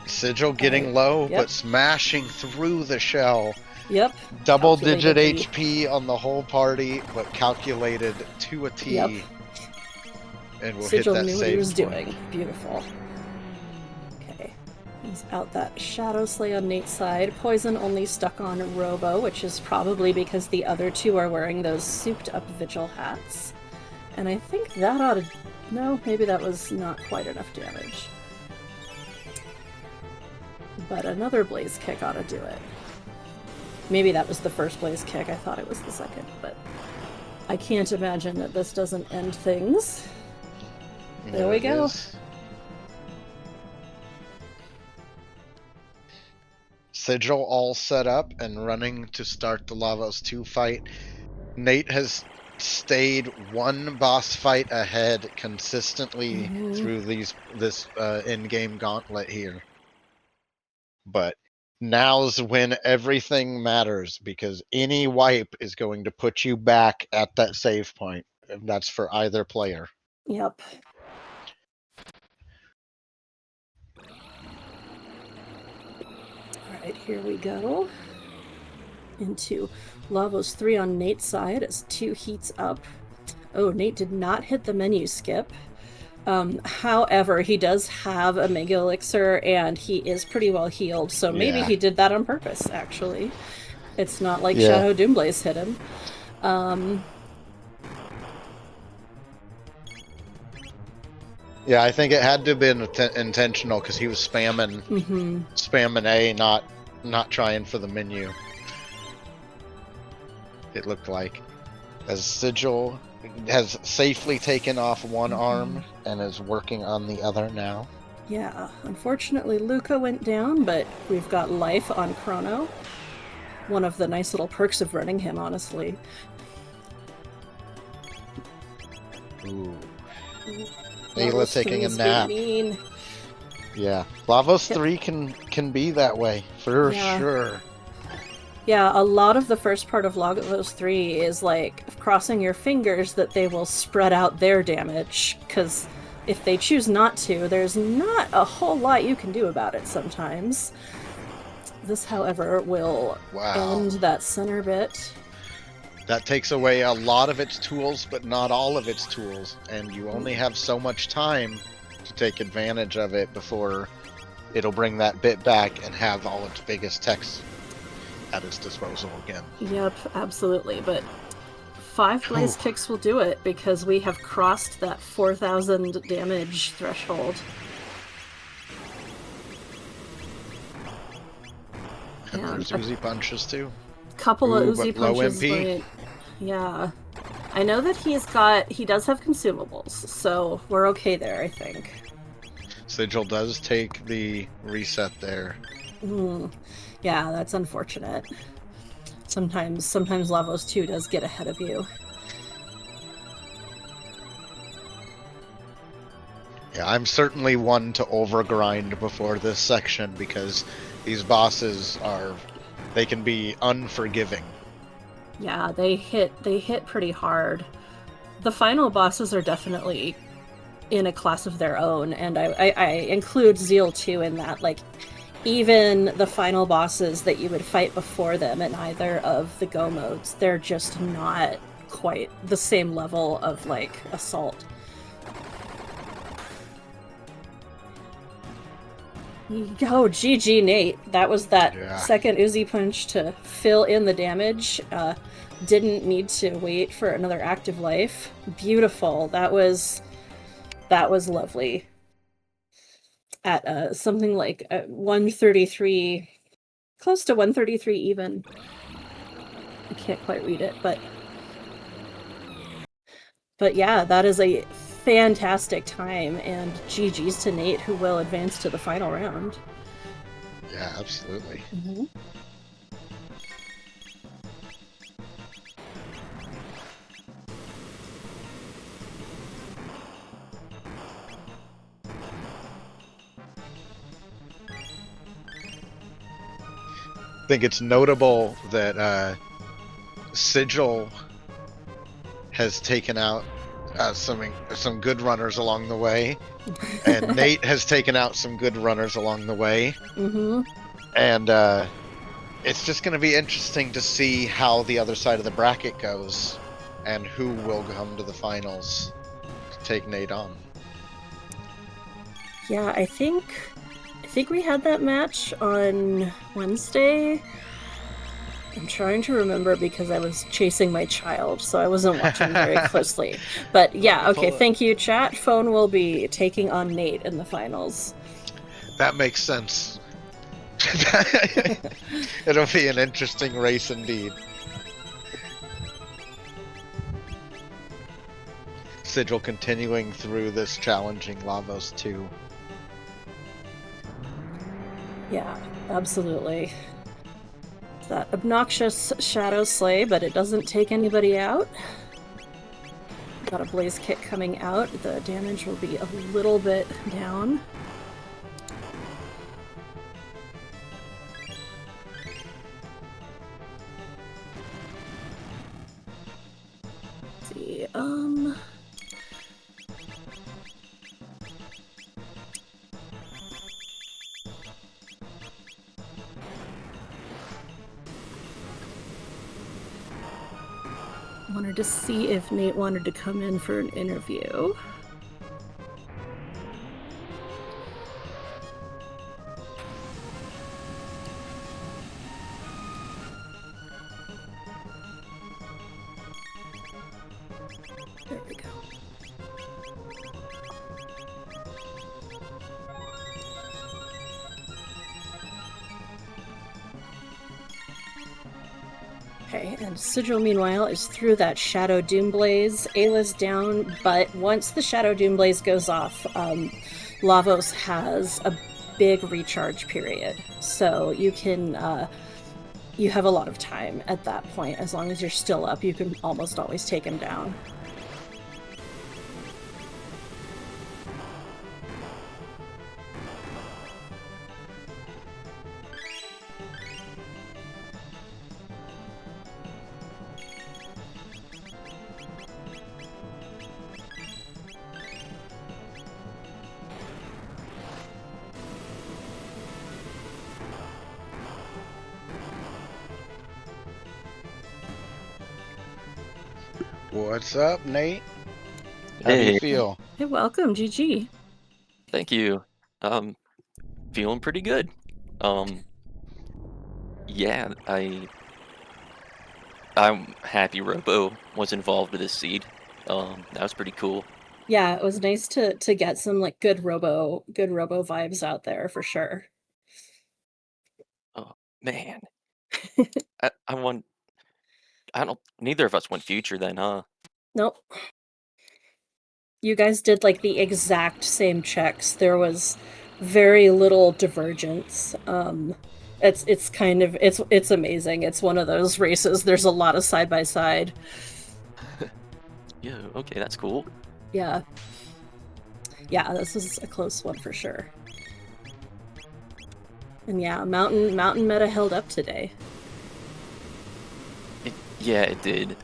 Sigil getting low, but smashing through the shell. Yep. Double-digit HP on the whole party, but calculated to a T. Yep. And we'll Sigil hit that knew save what he was point. doing. Beautiful. Okay. He's out that Shadow Slay on Nate's side. Poison only stuck on Robo, which is probably because the other two are wearing those souped-up Vigil hats. And I think that ought to... No, maybe that was not quite enough damage. But another Blaze Kick ought to do it. Maybe that was the first Blaze Kick. I thought it was the second, but I can't imagine that this doesn't end things. There we go. Sigil all set up and running to start the Lavos 2 fight. Nate has stayed one boss fight ahead consistently through this in-game gauntlet here. But now's when everything matters, because any wipe is going to put you back at that save point. And that's for either player. Yep. Alright, here we go. Into Lavos 3 on Nate's side as 2 heats up. Oh, Nate did not hit the menu skip. However, he does have a Mega Elixir, and he is pretty well healed, so maybe he did that on purpose, actually. It's not like Shadow Doomblaze hit him. Yeah, I think it had to have been intentional, because he was spamming A, not trying for the menu. It looked like. As Sigil has safely taken off one arm and is working on the other now. Yeah, unfortunately Luca went down, but we've got life on Chrono. One of the nice little perks of running him, honestly. Ooh. Ayla Lavos taking a 3's being nap. mean. Yeah, Lavos 3 can be that way for sure. Yeah, a lot of the first part of Lavos 3 is like crossing your fingers that they will spread out their damage, because if they choose not to, there's not a whole lot you can do about it sometimes. This, however, will end that center bit. That takes away a lot of its tools, but not all of its tools, and you only have so much time to take advantage of it before it'll bring that bit back and have all its biggest techs at its disposal again. Yep, absolutely, but 5 blaze kicks will do it, because we have crossed that 4,000 damage threshold. And there's Uzi punches too. Couple of Uzi punches, but yeah. I know that he does have consumables, so we're okay there, I think. Sigil does take the reset there. Yeah, that's unfortunate. Sometimes Lavos 2 does get ahead of you. Yeah, I'm certainly one to overgrind before this section, because these bosses they can be unforgiving. Yeah, they hit pretty hard. The final bosses are definitely in a class of their own, and I include Zeal 2 in that. Like, even the final bosses that you would fight before them in either of the go modes, they're just not quite the same level of, like, assault. Oh, GG, Nate. That was that second Uzi punch to fill in the damage. Didn't need to wait for another active life. Beautiful. That was lovely. At something like 133, close to 133 even. I can't quite read it, but yeah, that is a fantastic time, and GG's to Nate, who will advance to the final round. Yeah, absolutely. I think it's notable that Sigil has taken out some good runners along the way, and Nate has taken out some good runners along the way. And it's just going to be interesting to see how the other side of the bracket goes, and who will come to the finals to take Nate on. Yeah, I think we had that match on Wednesday. I'm trying to remember because I was chasing my child, so I wasn't watching very closely. But yeah, okay, thank you, chat. Phone will be taking on Nate in the finals. That makes sense. It'll be an interesting race indeed. Sigil continuing through this challenging Lavos 2. Yeah, absolutely. That obnoxious Shadow Slay, but it doesn't take anybody out. Got a Blaze Kick coming out. The damage will be a little bit down. Let's see, wanted to see if Nate wanted to come in for an interview. There we go. Okay, and Sigil, meanwhile, is through that Shadow Doomblaze. Ayla's down, but once the Shadow Doomblaze goes off, Lavos has a big recharge period. So you can, you have a lot of time at that point. As long as you're still up, you can almost always take him down. What's up, Nate? How do you Hey, feel? Hey, welcome, GG. thank you. Feeling pretty good. Um, yeah, I'm happy Robo was involved with this seed. That was pretty cool. Yeah, it was nice to get some like good robo vibes out there for sure. Oh man, I won. I don't. Neither of us went future then, huh? Nope. You guys did like the exact same checks. There was very little divergence. It's kind of it's amazing. It's one of those races. There's a lot of side by side. Yeah. Okay, that's cool. Yeah. Yeah, this is a close one for sure. And yeah, mountain meta held up today. Yeah, it did.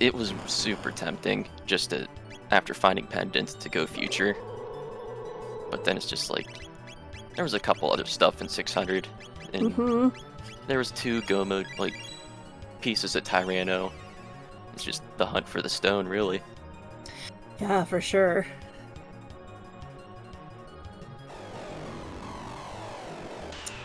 It was super tempting just to, after finding pendant, to go future. But then it's just like there was a couple other stuff in 600, and there was two go mode like pieces of Tyranno. It's just the hunt for the stone, really. Yeah, for sure.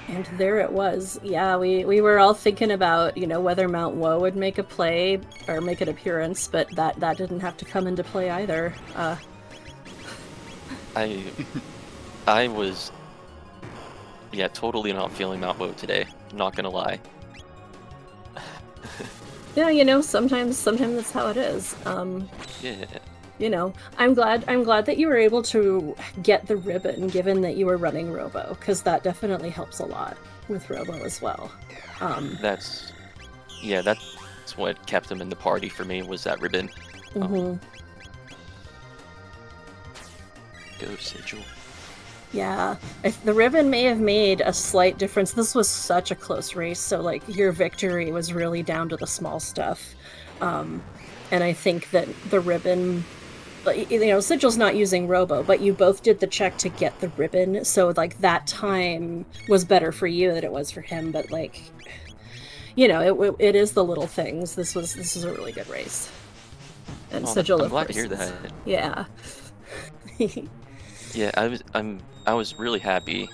And there it was. Yeah, we were all thinking about, whether Mount Woe would make a play or make an appearance, but that didn't have to come into play either. I was, yeah, totally not feeling Mount Woe today. Not gonna lie. Yeah, sometimes that's how it is. Yeah. I'm glad that you were able to get the ribbon, given that you were running Robo, because that definitely helps a lot with Robo as well. That's what kept him in the party for me, was that ribbon. Go Sigil. Yeah, the ribbon may have made a slight difference. This was such a close race, so like your victory was really down to the small stuff. And I think that the ribbon, Sigil's not using Robo, but you both did the check to get the ribbon, so like that time was better for you than it was for him. But like, it is the little things. This is a really good race. And Sigil, I'm of glad course, to hear that. yeah. Yeah, I was really happy,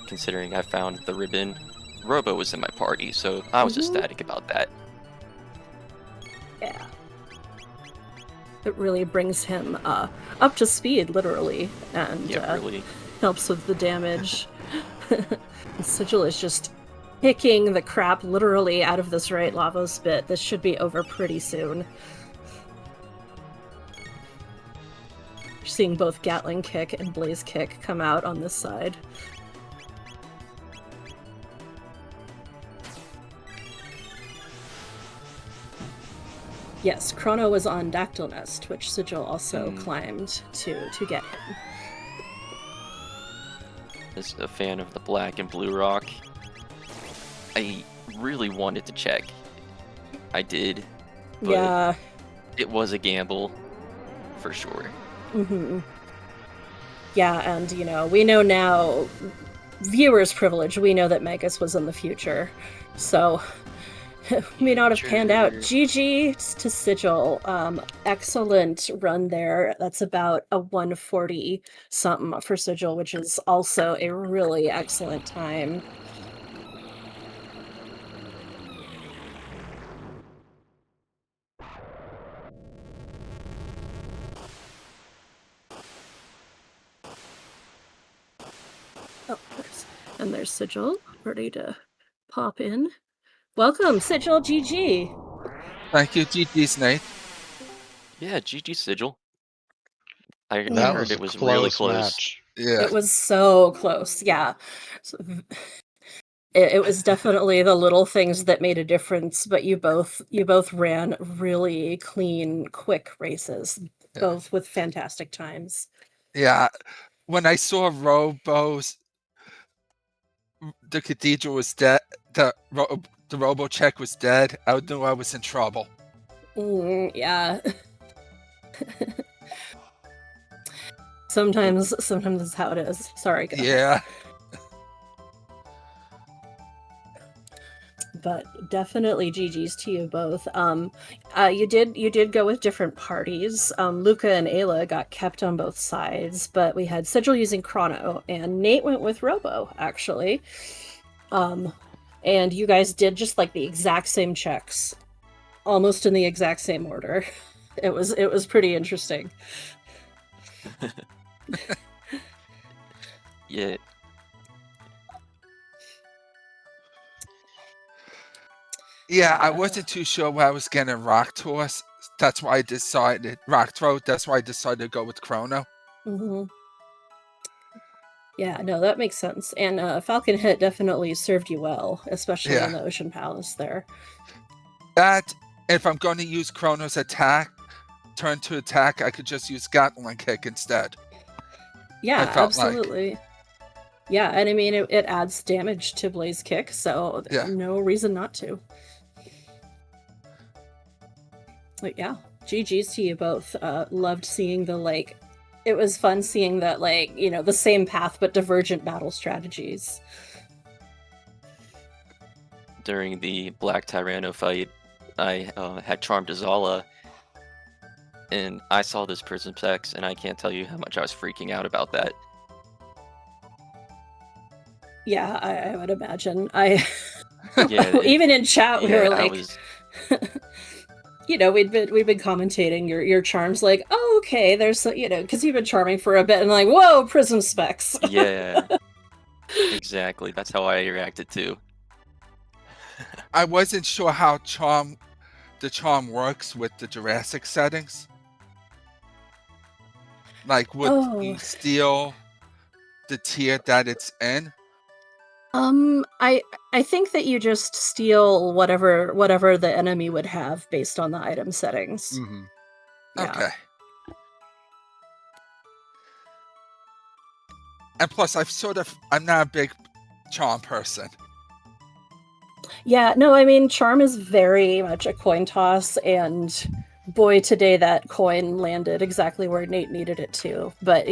considering I found the ribbon. Robo was in my party, so I was ecstatic about that. Yeah. It really brings him up to speed, literally, and Yeah, really. helps with the damage. Sigil is just picking the crap literally out of this right Lavos bit. This should be over pretty soon. You're seeing both Gatling Kick and Blaze Kick come out on this side. Yes, Chrono was on Dactyl Nest, which Sigil also climbed to get him. As a fan of the black and blue rock, I really wanted to check. I did, but yeah, it was a gamble, for sure. Yeah, and we know now, viewers' privilege, we know that Magus was in the future, so may not have panned out. GG to Sigil. Excellent run there. That's about a 140 something for Sigil, which is also a really excellent time. Oh, there's Sigil ready to pop in. Welcome, Sigil. GG. Thank you, GG's Nate. Yeah, GG Sigil. I That heard was it was really close. match. Yeah. It was so close. Yeah. It was definitely the little things that made a difference, but you both ran really clean, quick races, both with fantastic times. Yeah. When I saw Robo's, the cathedral was dead, the Robo check was dead, I knew I was in trouble. Yeah. Sometimes that's how it is. Sorry, go ahead. Yeah. But definitely GG's to you both. You did go with different parties. Luca and Ayla got kept on both sides, but we had Sigil using Chrono, and Nate went with Robo, actually. And you guys did just like the exact same checks, almost in the exact same order. It was pretty interesting. Yeah. Yeah, I wasn't too sure where I was getting rock toss. That's why I decided rock throw. That's why I decided to go with Chrono. Mm-hmm. Yeah, no, that makes sense. And Falcon Hit definitely served you well, especially in the Ocean Palace there. That, if I'm going to use Chrono's attack, turn to attack, I could just use Gauntlet Kick instead. Yeah, absolutely. Yeah, and I mean, it adds damage to Blaze Kick, so no reason not to. But yeah, GG's to you both. Loved seeing it was fun seeing that, the same path but divergent battle strategies. During the Black Tyranno fight, I had Charmed Azala, and I saw this Prism Sex, and I can't tell you how much I was freaking out about that. Yeah, I would imagine. Even in chat, we were like, we'd been commentating your charms, like, oh, okay, there's, because you've been charming for a bit, and like, whoa, Prism Specs. Yeah, exactly. That's how I reacted too. I wasn't sure how the charm works with the Jurassic settings. Like, would you steal the tier that it's in? I think that you just steal whatever the enemy would have based on the item settings. Mm-hmm. Yeah. Okay. And plus, I'm not a big charm person. Yeah, no, I mean, charm is very much a coin toss, and boy, today that coin landed exactly where Nate needed it to. But,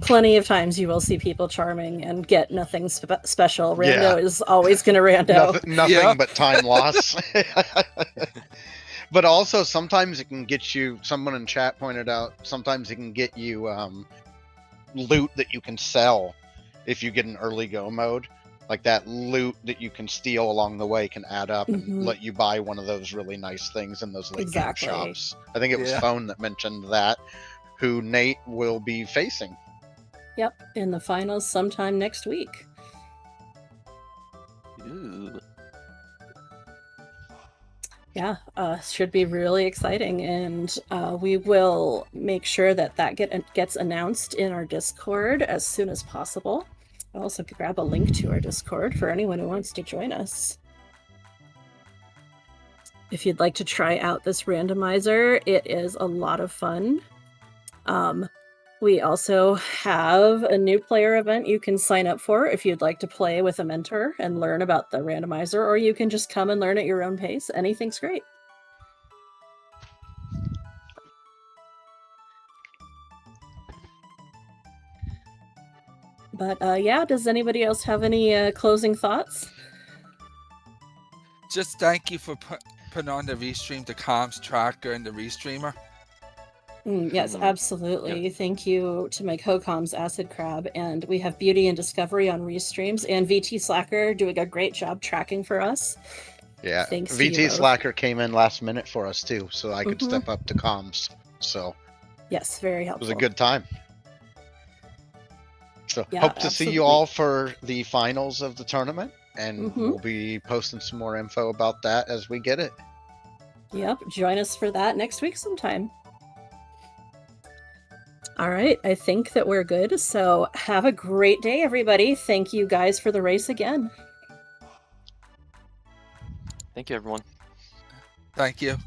plenty of times you will see people charming and get nothing special. Rando is always going to rando. Nothing but time loss. But also, sometimes it can get you, someone in chat pointed out, sometimes it can get you loot that you can sell if you get an early go mode. Like that loot that you can steal along the way can add up and let you buy one of those really nice things in those late game shops. I think it was Phone that mentioned that, who Nate will be facing. Yep, in the finals sometime next week. Ooh. Yeah, should be really exciting, and we will make sure that gets announced in our Discord as soon as possible. I'll also grab a link to our Discord for anyone who wants to join us. If you'd like to try out this randomizer, it is a lot of fun. We also have a new player event you can sign up for if you'd like to play with a mentor and learn about the randomizer, or you can just come and learn at your own pace. Anything's great. But yeah, does anybody else have any closing thoughts? Just thank you for putting on the restream, the comms tracker, and the restreamer. Yes, absolutely. Yep. Thank you to my co-coms, AcidCrab, and we have BeautyInDiscovery on restreams, and VTSlacker doing a great job tracking for us. Yeah, thanks. VTSlacker came in last minute for us too, so I could step up to comms. So yes, very helpful. It was a good time. So hope to see you all for the finals of the tournament, and we'll be posting some more info about that as we get it. Yep, join us for that next week sometime. All right, I think that we're good. So have a great day, everybody. Thank you guys for the race again. Thank you, everyone. Thank you.